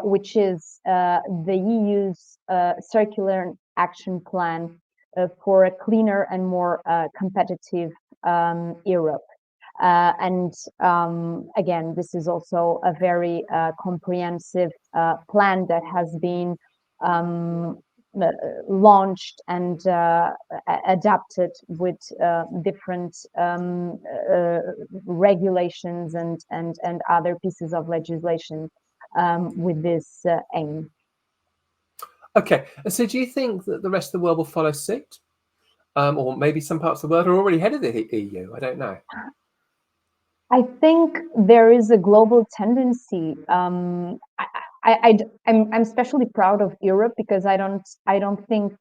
which is the EU's Circular Action Plan for a cleaner and more competitive Europe. And again, this is also a very comprehensive plan that has been launched and adapted with different regulations and other pieces of legislation with this aim. Okay, so do you think that the rest of the world will follow suit? Or maybe some parts of the world are already ahead of the EU? I don't know. I think there is a global tendency. I'm especially proud of Europe because I don't think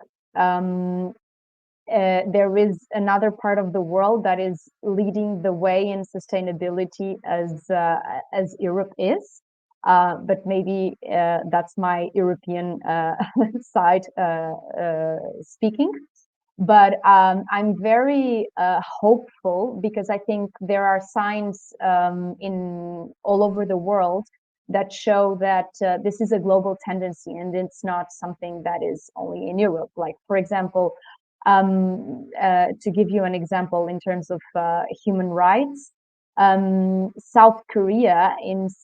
there is another part of the world that is leading the way in sustainability as Europe is. But maybe that's my European side speaking. But I'm very hopeful because I think there are signs in all over the world that show that this is a global tendency and it's not something that is only in Europe. Like, for example, to give you an example in terms of human rights, South Korea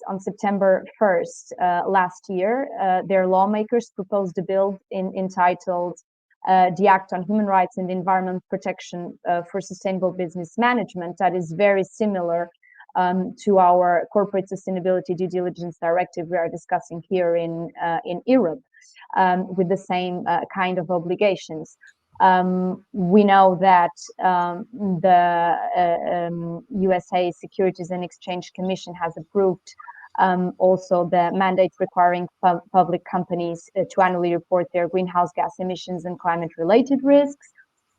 on September 1st last year, their lawmakers proposed a bill entitled the Act on Human Rights and Environment Protection for Sustainable Business Management that is very similar to our Corporate Sustainability Due Diligence Directive we are discussing here in Europe, with the same kind of obligations. We know that the USA Securities and Exchange Commission has approved also the mandate requiring public companies to annually report their greenhouse gas emissions and climate-related risks.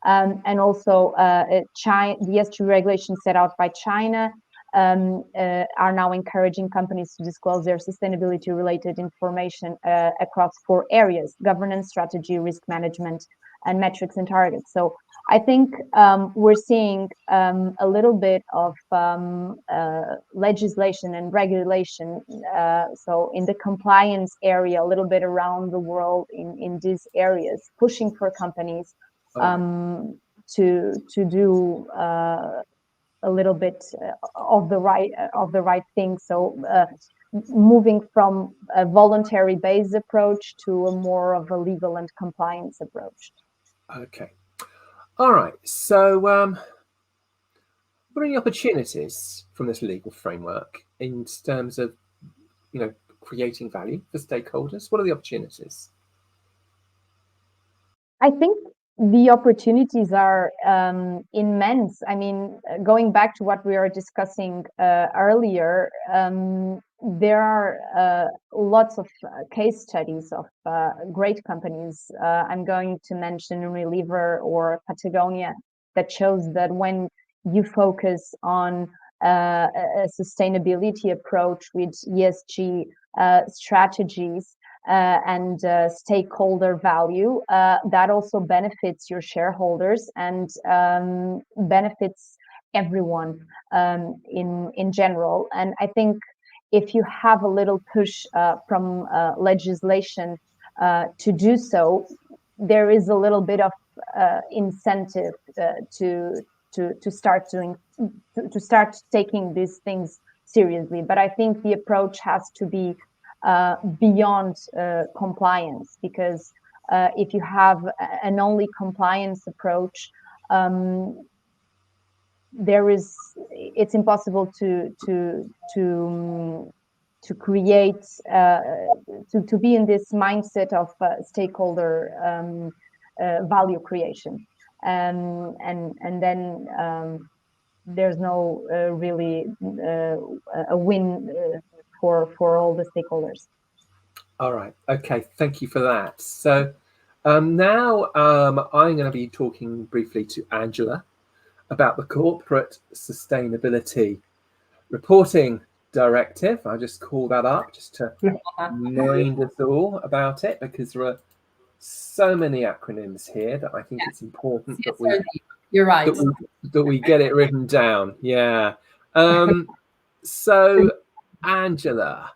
And also the ESG regulations set out by China are now encouraging companies to disclose their sustainability-related information across 4 areas: governance, strategy, risk management, and metrics and targets. So I think we're seeing a little bit of legislation and regulation. So in the compliance area, a little bit around the world in these areas, pushing for companies to do a little bit of the right thing. So moving from a voluntary based approach to a more of a legal and compliance approach. Okay. All right. So what are the opportunities from this legal framework in terms of, creating value for stakeholders? What are the opportunities? I think the opportunities are immense. I mean, going back to what we were discussing earlier, there are lots of case studies of great companies. I'm going to mention Unilever or Patagonia that shows that when you focus on a sustainability approach with ESG strategies, and stakeholder value, that also benefits your shareholders and benefits everyone in general. And I think if you have a little push from legislation to do so, there is a little bit of incentive to start taking these things seriously. But I think the approach has to be beyond compliance, because if you have an only compliance approach, it's impossible to create to be in this mindset of stakeholder value creation, and then there's no really a win for all the stakeholders. All right. Okay. Thank you for that. So now I'm going to be talking briefly to Angela about the Corporate Sustainability Reporting Directive. I just call that up just to remind us all about it, because there are so many acronyms here that I think it's important that we You're right. that we get it written down. Yeah. So Angela,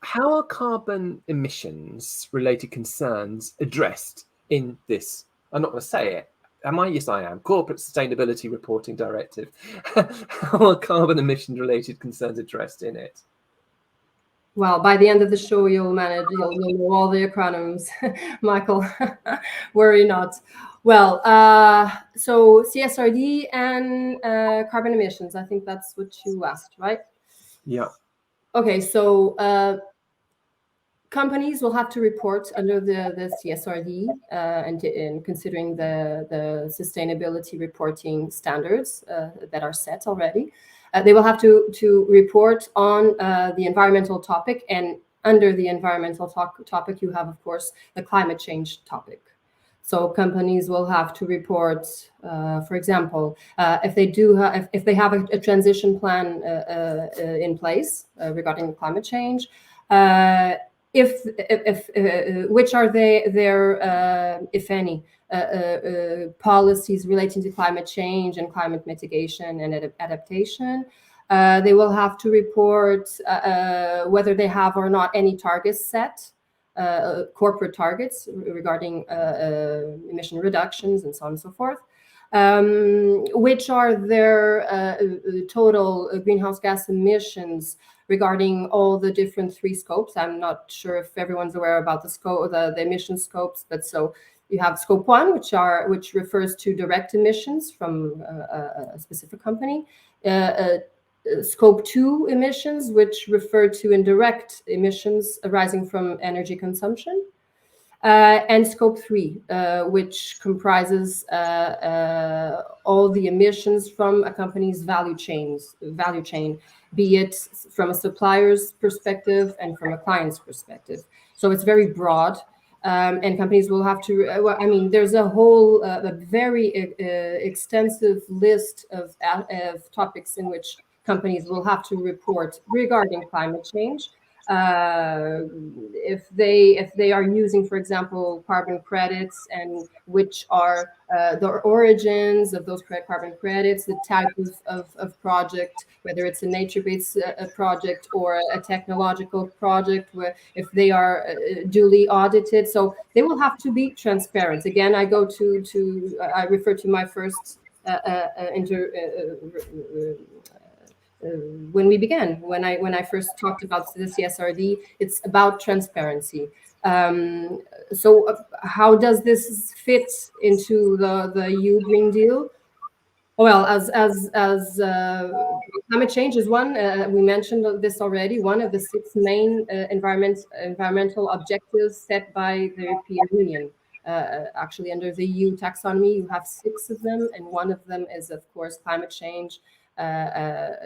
how are carbon emissions related concerns addressed in this? I'm not going to say it. Am I? Yes, I am. Corporate Sustainability Reporting Directive. How are carbon emission related concerns addressed in it? Well, by the end of the show, you'll know all the acronyms, Michael. Worry not. Well, so CSRD and carbon emissions. I think that's what you asked, right? Yeah. Okay, so companies will have to report under the CSRD and considering the sustainability reporting standards that are set already. They will have to report on the environmental topic, and under the environmental topic, you have, of course, the climate change topic. So companies will have to report, for example, if they have a transition plan in place regarding climate change. Which are their if any, policies relating to climate change and climate mitigation and adaptation. They will have to report whether they have or not any targets set, corporate targets regarding emission reductions and so on and so forth. Which are their total greenhouse gas emissions regarding all the different 3 scopes. I'm not sure if everyone's aware about the emission scopes, but so you have scope 1, which refers to direct emissions from a specific company. Scope 2 emissions, which refer to indirect emissions arising from energy consumption. And scope 3, which comprises all the emissions from a company's value chain, be it from a supplier's perspective and from a client's perspective. So it's very broad, and companies will have to. There's a whole, a very extensive list of topics in which companies will have to report regarding climate change. If they are using, for example, carbon credits, and which are the origins of those carbon credits, the type of project, whether it's a nature-based project or a technological project, where if they are duly audited, so they will have to be transparent. Again, I refer to my first when I first talked about the CSRD, it's about transparency. So how does this fit into the EU Green Deal? Well, as climate change is one, we mentioned this already, one of the 6 main environmental objectives set by the European Union. Actually, under the EU taxonomy, you have 6 of them, and one of them is, of course, climate change,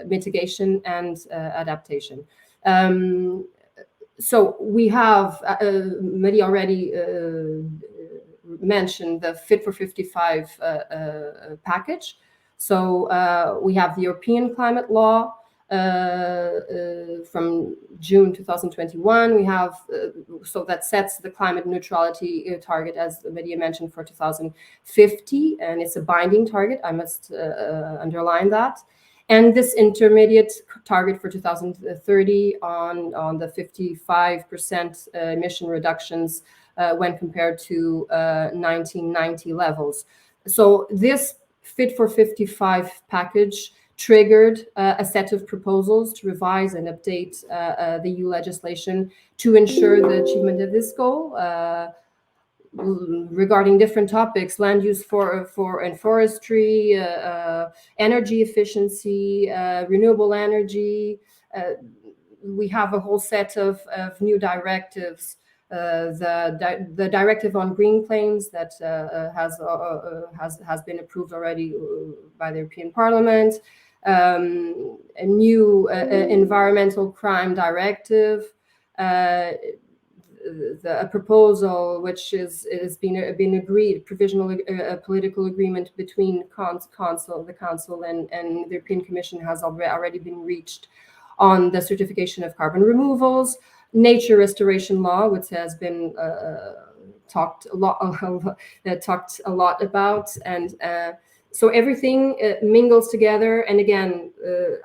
mitigation and adaptation. So we have, Marie already mentioned the Fit for 55 package. So we have the European climate law from June 2021. We have, so that sets the climate neutrality target, as Maria mentioned, for 2050, and it's a binding target. I must underline that. And this intermediate target for 2030 on the 55% emission reductions when compared to 1990 levels. So this Fit for 55 package triggered a set of proposals to revise and update the EU legislation to ensure the achievement of this goal. Regarding different topics, land use and forestry, energy efficiency, renewable energy. We have a whole set of new directives the directive on green claims that has been approved already by the European Parliament, a new environmental crime directive, a proposal which has been agreed, provisional political agreement between the Council and the European Commission has already been reached on the certification of carbon removals, nature restoration law, which has been talked a lot about, and so everything mingles together. And again,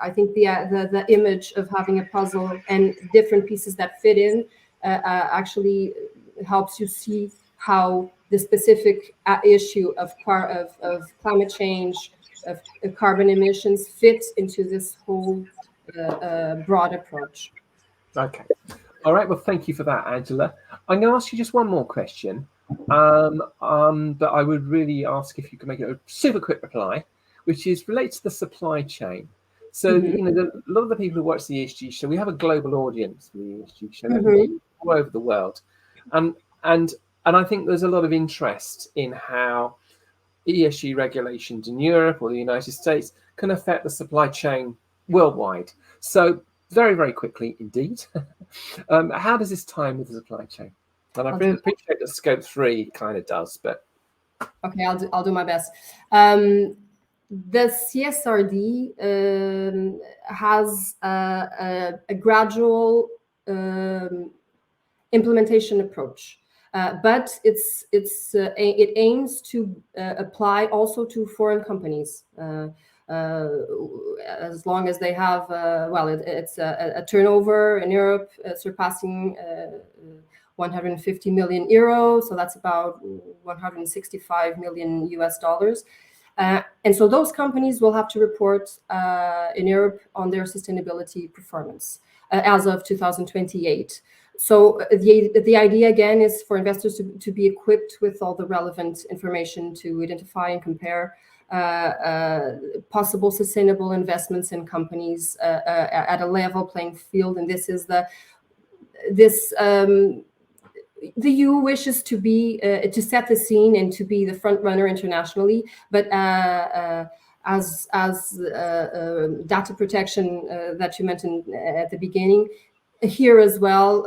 I think the image of having a puzzle and different pieces that fit in actually helps you see how the specific issue of climate change, of carbon emissions fits into this whole broad approach. Okay. All right. Well, thank you for that, Angela. I'm going to ask you just one more question. But I would really ask if you could make it a super quick reply, which is related to the supply chain. So, you know, a lot of the people who watch the ESG show, we have a global audience for the ESG show all over the world. And I think there's a lot of interest in how ESG regulations in Europe or the United States can affect the supply chain worldwide. So very, very quickly indeed, how does this tie in with the supply chain? And I really appreciate that Scope 3 kind of does, but okay, I'll do my best. The CSRD has a gradual implementation approach, but it aims to apply also to foreign companies. As long as they have, it's a turnover in Europe surpassing 150 million euros, so that's about 165 million US dollars. And so those companies will have to report in Europe on their sustainability performance as of 2028. So the idea again is for investors to be equipped with all the relevant information to identify and compare possible sustainable investments in companies at a level playing field. And this is the EU wishes to be to set the scene and to be the front runner internationally, but as data protection that you mentioned at the beginning, here as well,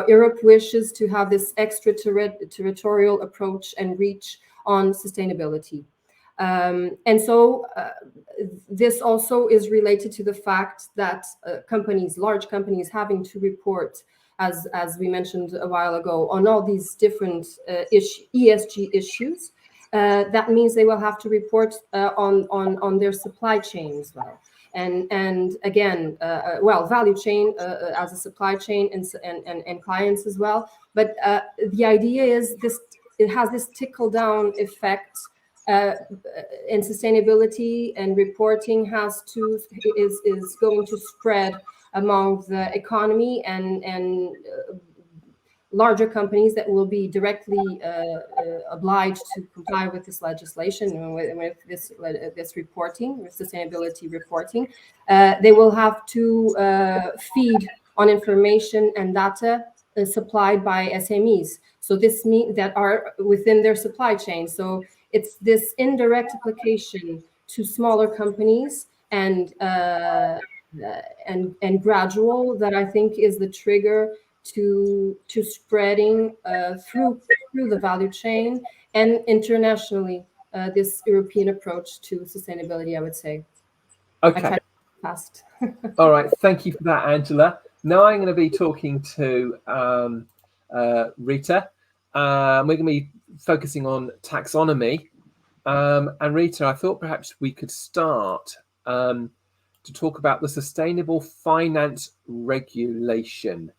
Europe wishes to have this extraterritorial approach and reach on sustainability. And so this also is related to the fact that large companies having to report, as we mentioned a while ago, on all these different ESG issues. That means they will have to report on their supply chain as well. And again, value chain as a supply chain and clients as well. But the idea is it has this trickle down effect. And sustainability and reporting is going to spread among the economy and larger companies that will be directly obliged to comply with this legislation and with this reporting, with sustainability reporting. They will have to feed on information and data supplied by SMEs. So this means that are within their supply chain. So it's this indirect application to smaller companies and gradual that I think is the trigger to spreading through the value chain and internationally this European approach to sustainability, I would say. Okay. Fast. All right. Thank you for that, Angela. Now I'm going to be talking to Rita. We're going to be focusing on taxonomy. And Rita, I thought perhaps we could start to talk about the Sustainable Finance Regulation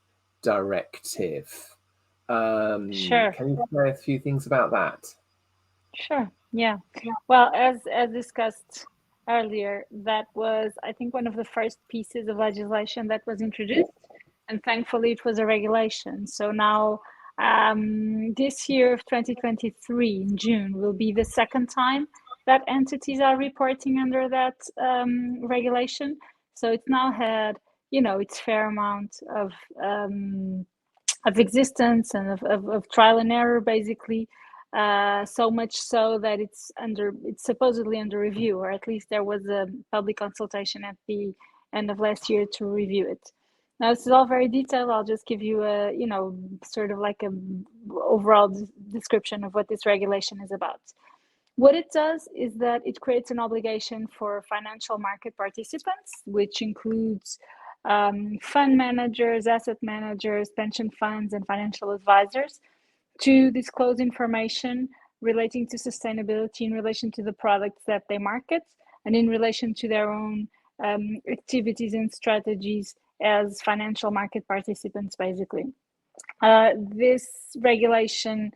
Directive. Sure. Can you say a few things about that? Sure. Yeah. Well, as discussed earlier, that was, I think, one of the first pieces of legislation that was introduced, and thankfully it was a regulation. So now this year of 2023 in June will be the second time that entities are reporting under that regulation. So it's now had, its fair amount of existence and of trial and error, basically. So much so that it's supposedly under review, or at least there was a public consultation at the end of last year to review it. Now, this is all very detailed. I'll just give you a, sort of like a overall description of what this regulation is about. What it does is that it creates an obligation for financial market participants, which includes fund managers, asset managers, pension funds, and financial advisors, to disclose information relating to sustainability in relation to the products that they market and in relation to their own activities and strategies as financial market participants, basically. This regulation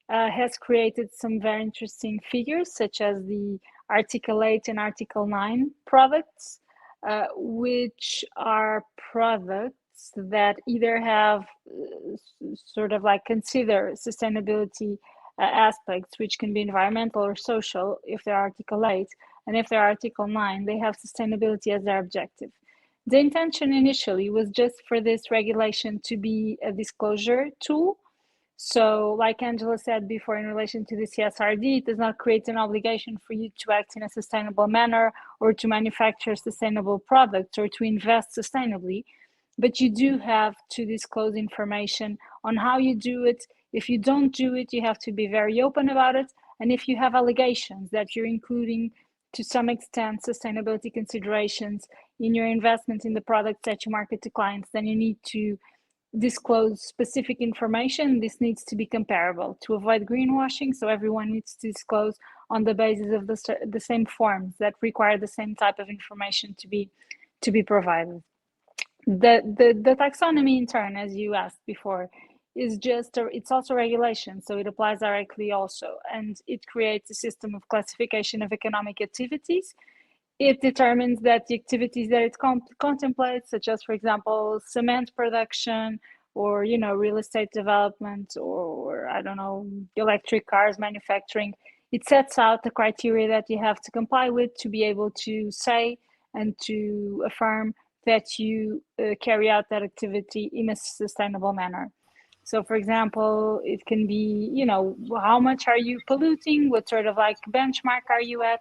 has created some very interesting figures, such as the Article 8 and Article 9 products, which are products that either have sort of like consider sustainability aspects, which can be environmental or social if they're Article 8, and if they're Article 9, they have sustainability as their objective. The intention initially was just for this regulation to be a disclosure tool. So like Angela said before, in relation to the CSRD, it does not create an obligation for you to act in a sustainable manner or to manufacture sustainable products or to invest sustainably, but you do have to disclose information on how you do it. If you don't do it, you have to be very open about it. And if you have allegations that you're including, to some extent, sustainability considerations in your investment in the products that you market to clients, then you need to disclose specific information. This needs to be comparable to avoid greenwashing. So everyone needs to disclose on the basis of the same forms that require the same type of information to be provided. The taxonomy, in turn, as you asked before, is it's also regulation, so it applies directly also, and it creates a system of classification of economic activities. It determines that the activities that it contemplates, such as, for example, cement production, or real estate development, or I don't know, electric cars manufacturing, it sets out the criteria that you have to comply with to be able to say and to affirm that you carry out that activity in a sustainable manner. So, for example, it can be, how much are you polluting? What sort of like benchmark are you at?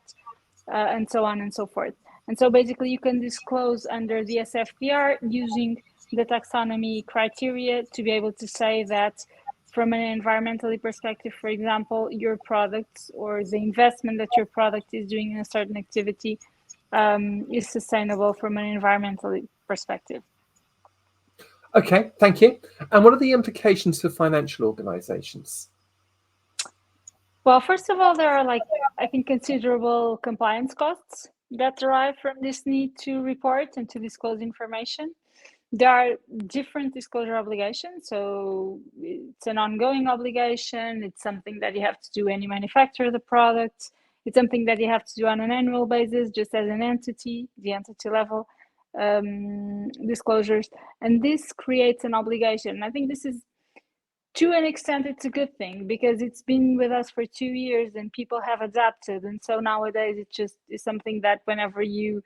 And so on and so forth. And so basically you can disclose under the SFDR using the taxonomy criteria to be able to say that from an environmentally perspective, for example, your products or the investment that your product is doing in a certain activity is sustainable from an environmental perspective. Okay, thank you. And what are the implications for financial organizations? Well, first of all, there are I think considerable compliance costs that derive from this need to report and to disclose information. There are different disclosure obligations. So it's an ongoing obligation. It's something that you have to do when you manufacture the product. It's something that you have to do on an annual basis, just as an entity, the entity level disclosures. And this creates an obligation. I think this is, to an extent, it's a good thing because it's been with us for 2 years and people have adapted. And so nowadays it just is something that whenever you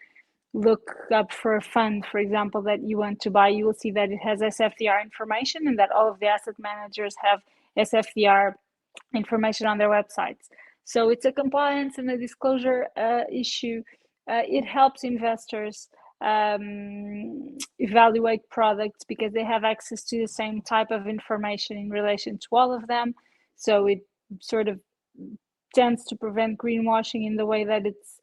look up for a fund, for example, that you want to buy, you will see that it has SFDR information and that all of the asset managers have SFDR information on their websites. So it's a compliance and a disclosure issue. It helps investors evaluate products because they have access to the same type of information in relation to all of them. So it sort of tends to prevent greenwashing in the way that it's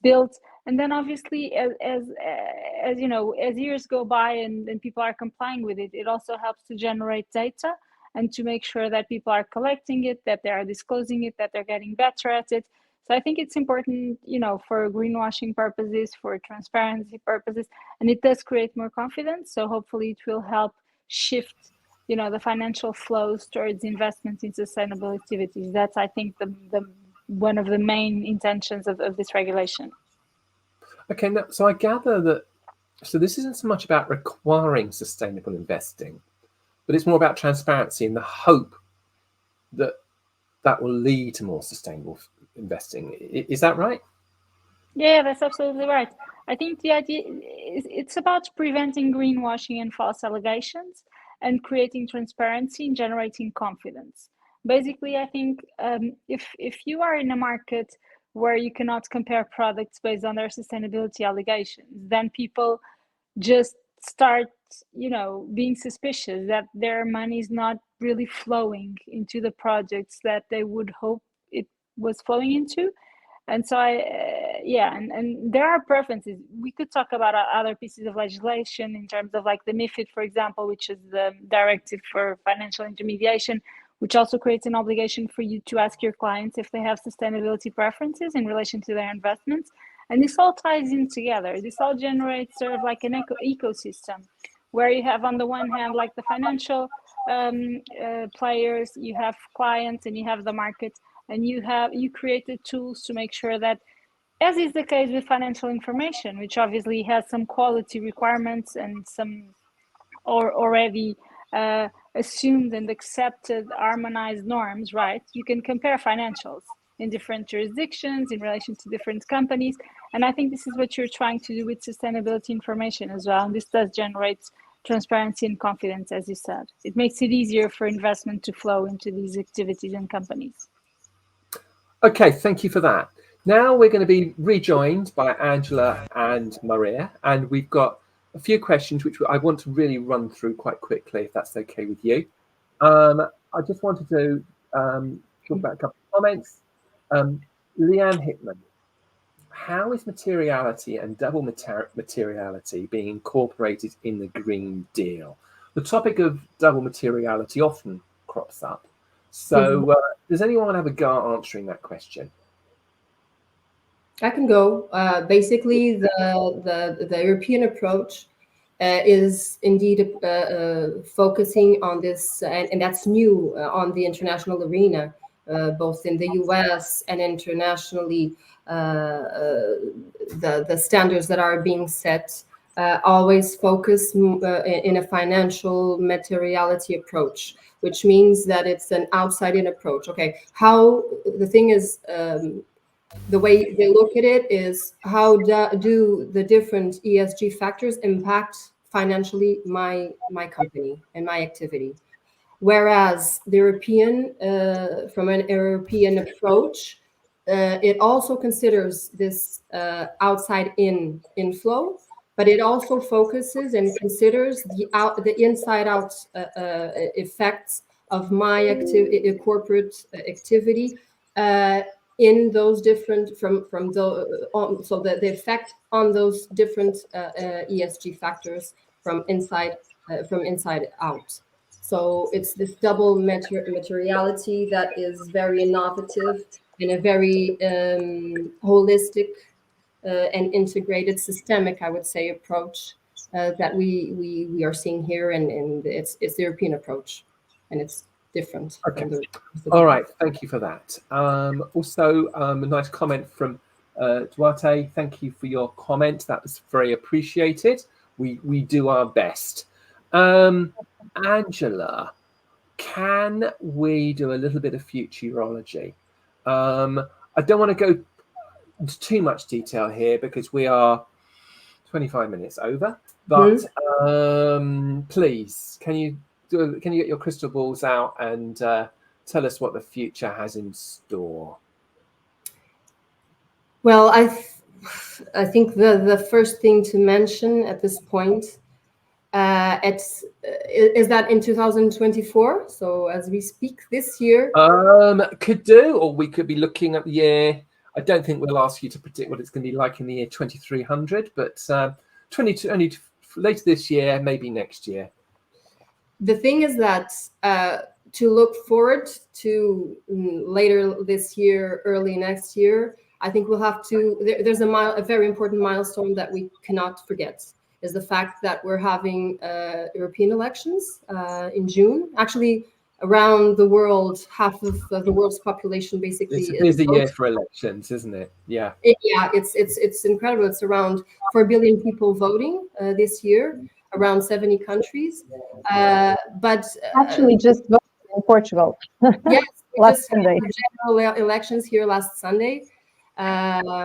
built. And then obviously as years go by and people are complying with it, it also helps to generate data and to make sure that people are collecting it, that they are disclosing it, that they're getting better at it. So I think it's important, for greenwashing purposes, for transparency purposes, and it does create more confidence. So hopefully it will help shift, the financial flows towards investments in sustainable activities. That's, I think, the one of the main intentions of this regulation. Okay, now, so I gather that, so this isn't so much about requiring sustainable investing, but it's more about transparency and the hope that will lead to more sustainable investing. Is that right? Yeah, that's absolutely right. I think the idea is it's about preventing greenwashing and false allegations and creating transparency and generating confidence. Basically, I think if you are in a market where you cannot compare products based on their sustainability allegations, then people just start, being suspicious that their money is not really flowing into the projects that they would hope it was flowing into. And so and there are preferences. We could talk about other pieces of legislation in terms of like the MiFID, for example, which is the Directive for Financial Intermediation, which also creates an obligation for you to ask your clients if they have sustainability preferences in relation to their investments. And this all ties in together. This all generates sort of like an ecosystem where you have on the one hand, like the financial players, you have clients, and you have the market, and you created tools to make sure that, as is the case with financial information, which obviously has some quality requirements and some already assumed and accepted harmonized norms, right? You can compare financials in different jurisdictions in relation to different companies. And I think this is what you're trying to do with sustainability information as well. And this does generate transparency and confidence, as you said. It makes it easier for investment to flow into these activities and companies. Okay, thank you for that. Now we're going to be rejoined by Angela and Maria, and we've got a few questions which I want to really run through quite quickly, if that's okay with you. I just wanted to talk about a couple of comments. Leanne Hickman, how is materiality and double materiality being incorporated in the Green Deal? The topic of double materiality often crops up. So does anyone have a go answering that question? I can go. Basically, the European approach is indeed focusing on this, and that's new on the international arena, both in the US and internationally. The standards that are being set always focus in a financial materiality approach, which means that it's an outside-in approach. Okay, how the thing is. The way they look at it is how do the different ESG factors impact financially my company and my activity. Whereas the European, from an European approach, it also considers this outside-in inflow, but it also focuses and considers the inside-out effects of my corporate activity. In those different so the effect on those different ESG factors from inside out. So it's this double materiality that is very innovative and a very holistic and integrated systemic, I would say, approach that we are seeing here, and it's the European approach, and it's different. Okay. All right. Thank you for that. Also, a nice comment from Duarte. Thank you for your comment. That was very appreciated. We do our best. Angela, can we do a little bit of futurology? I don't want to go into too much detail here because we are 25 minutes over. But please, can you get your crystal balls out and tell us what the future has in store? Well, I think the first thing to mention at this point is that in 2024, so as we speak this year, could do, or we could be looking at the year. I don't think we'll ask you to predict what it's going to be like in the year 2300, but 22 only later this year, maybe next year. The thing is that to look forward to later this year, early next year, I think we'll have to. There's a very important milestone that we cannot forget, is the fact that we're having European elections in June. Actually, around the world, half of the world's population basically. It's a busy year for elections, isn't it? Yeah. It's incredible. It's around 4 billion people voting this year. Around 70 countries, but actually just voted in Portugal. Yes, last Sunday. General elections here last Sunday,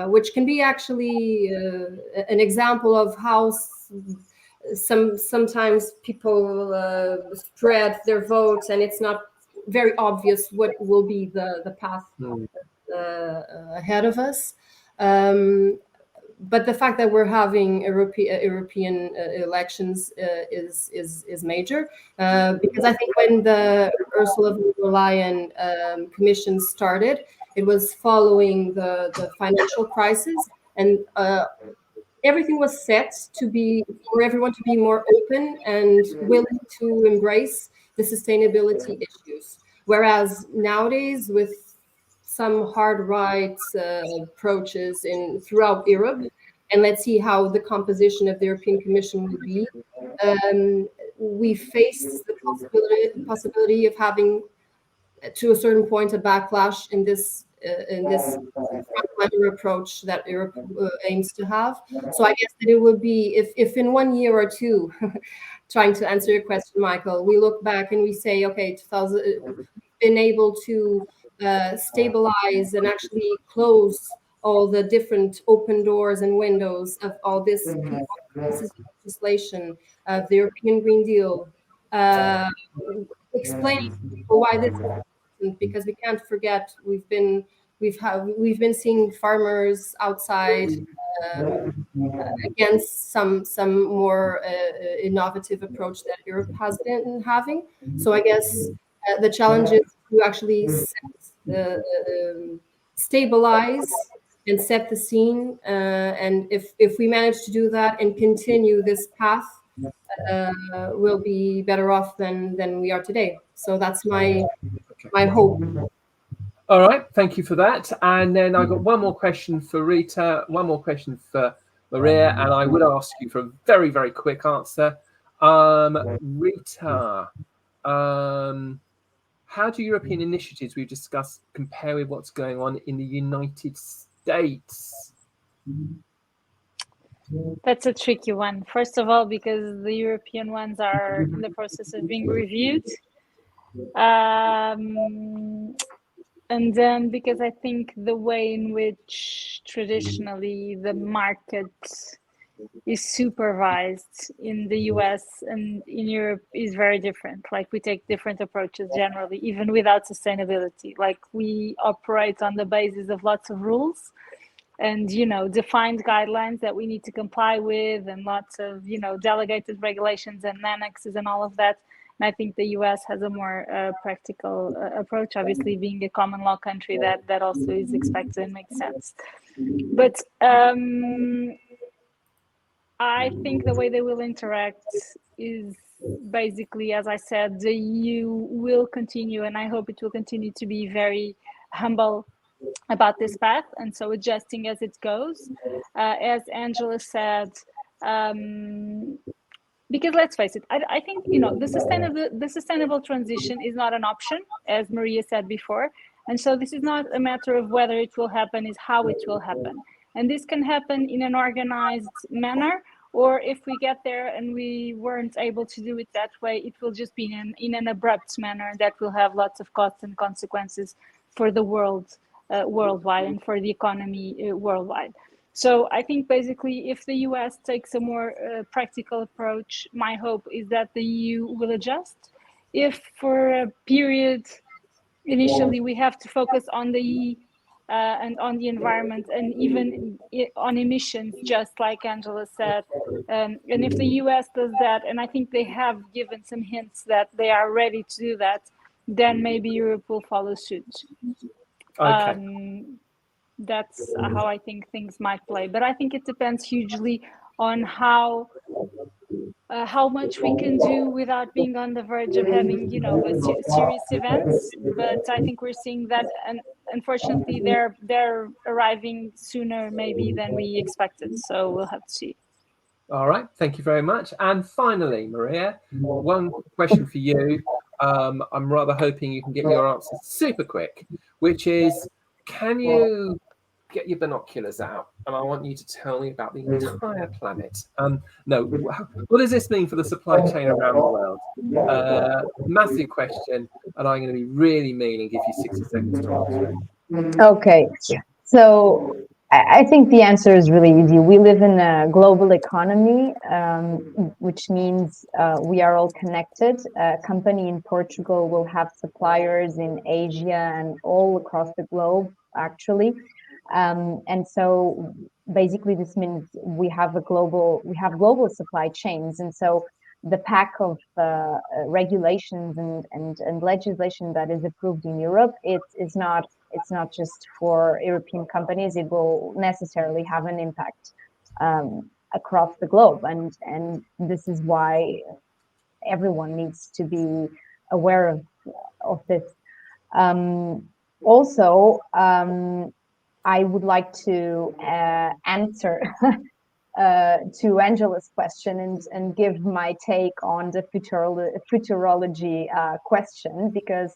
which can be actually an example of how sometimes people spread their votes, and it's not very obvious what will be the path ahead of us. But the fact that we're having European elections is major, because I think when the Ursula von der Leyen Commission started, it was following the financial crisis, and everything was set to be for everyone to be more open and willing to embrace the sustainability issues. Whereas nowadays, with some hard right approaches throughout Europe, and let's see how the composition of the European Commission will be, we face the possibility of having, to a certain point, a backlash in this frontliner approach that Europe aims to have. So I guess that it would be, if in 1 year or two, trying to answer your question, Michael, we look back and we say, okay, we've been able to stabilize and actually close all the different open doors and windows of all this pieces of legislation of the European Green Deal, explaining to people why this is important, because we can't forget we've been seeing farmers outside against some more innovative approach that Europe has been having. So I guess the challenge is to actually stabilize and set the scene, and if we manage to do that and continue this path, we'll be better off than we are today. So that's my hope. All right, thank you for that. And then I've got one more question for Rita, one more question for Maria, and I would ask you for a very, very quick answer. Rita, how do European initiatives we've discussed compare with what's going on in the United States? That's a tricky one. First of all, because the European ones are in the process of being reviewed. And then because I think the way in which traditionally the market is supervised in the US and in Europe is very different. Like, we take different approaches generally, even without sustainability. Like, we operate on the basis of lots of rules and, defined guidelines that we need to comply with, and lots of, delegated regulations and annexes and all of that. And I think the US has a more practical approach, obviously being a common law country, that also is expected and makes sense. But I think the way they will interact is basically, as I said, the EU will continue, and I hope it will continue to be very humble about this path, and so adjusting as it goes. As Angela said, because let's face it, I think the sustainable transition is not an option, as Maria said before, and so this is not a matter of whether it will happen, it's how it will happen. And this can happen in an organized manner, or if we get there and we weren't able to do it that way, it will just be in an abrupt manner that will have lots of costs and consequences for the world worldwide and for the economy worldwide. So I think basically if the US takes a more practical approach, my hope is that the EU will adjust. If for a period initially we have to focus on the and on the environment and even on emissions, just like Angela said, and if the US does that, and I think they have given some hints that they are ready to do that, then maybe Europe will follow suit. Okay. That's how I think things might play, but I think it depends hugely on how much we can do without being on the verge of having, serious events. But I think we're seeing that, and unfortunately, they're arriving sooner maybe than we expected. So we'll have to see. All right, thank you very much. And finally, Maria, one question for you. I'm rather hoping you can get your answer super quick, which is, can you get your binoculars out, and I want you to tell me about the entire planet. What does this mean for the supply chain around the world? Massive question, and I'm going to be really mean and give you 60 seconds to answer it. Okay, So I think the answer is really easy. We live in a global economy, which means we are all connected. A company in Portugal will have suppliers in Asia and all across the globe, actually. And so basically this means we have global supply chains. And so the pack of regulations and legislation that is approved in Europe, it's not just for European companies. It will necessarily have an impact across the globe, and this is why everyone needs to be aware of this. Also, I would like to answer to Angela's question and give my take on the futurology question, because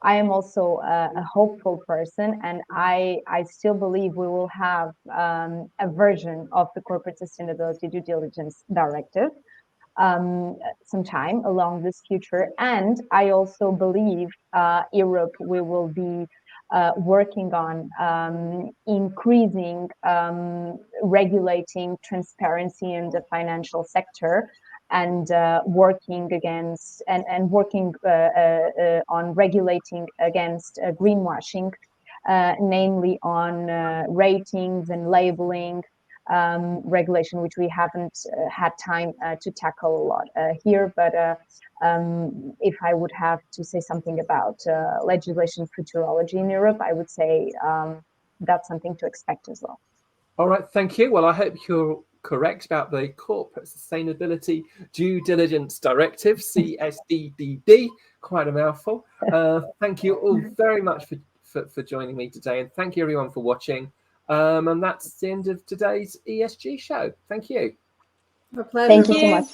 I am also a hopeful person, and I still believe we will have a version of the Corporate Sustainability Due Diligence Directive sometime along this future. And I also believe Europe we will be working on increasing regulating transparency in the financial sector, and working against and working on regulating against greenwashing, namely on ratings and labeling regulation, which we haven't had time to tackle a lot here. But if I would have to say something about legislation futurology in Europe, I would say that's something to expect as well. All right, thank you. Well, I hope you're correct about the Corporate Sustainability Due Diligence Directive, CSDDD, quite a mouthful. Thank you all very much for joining me today, and thank you everyone for watching. And that's the end of today's ESG show. Thank you. A pleasure. Thank you so much.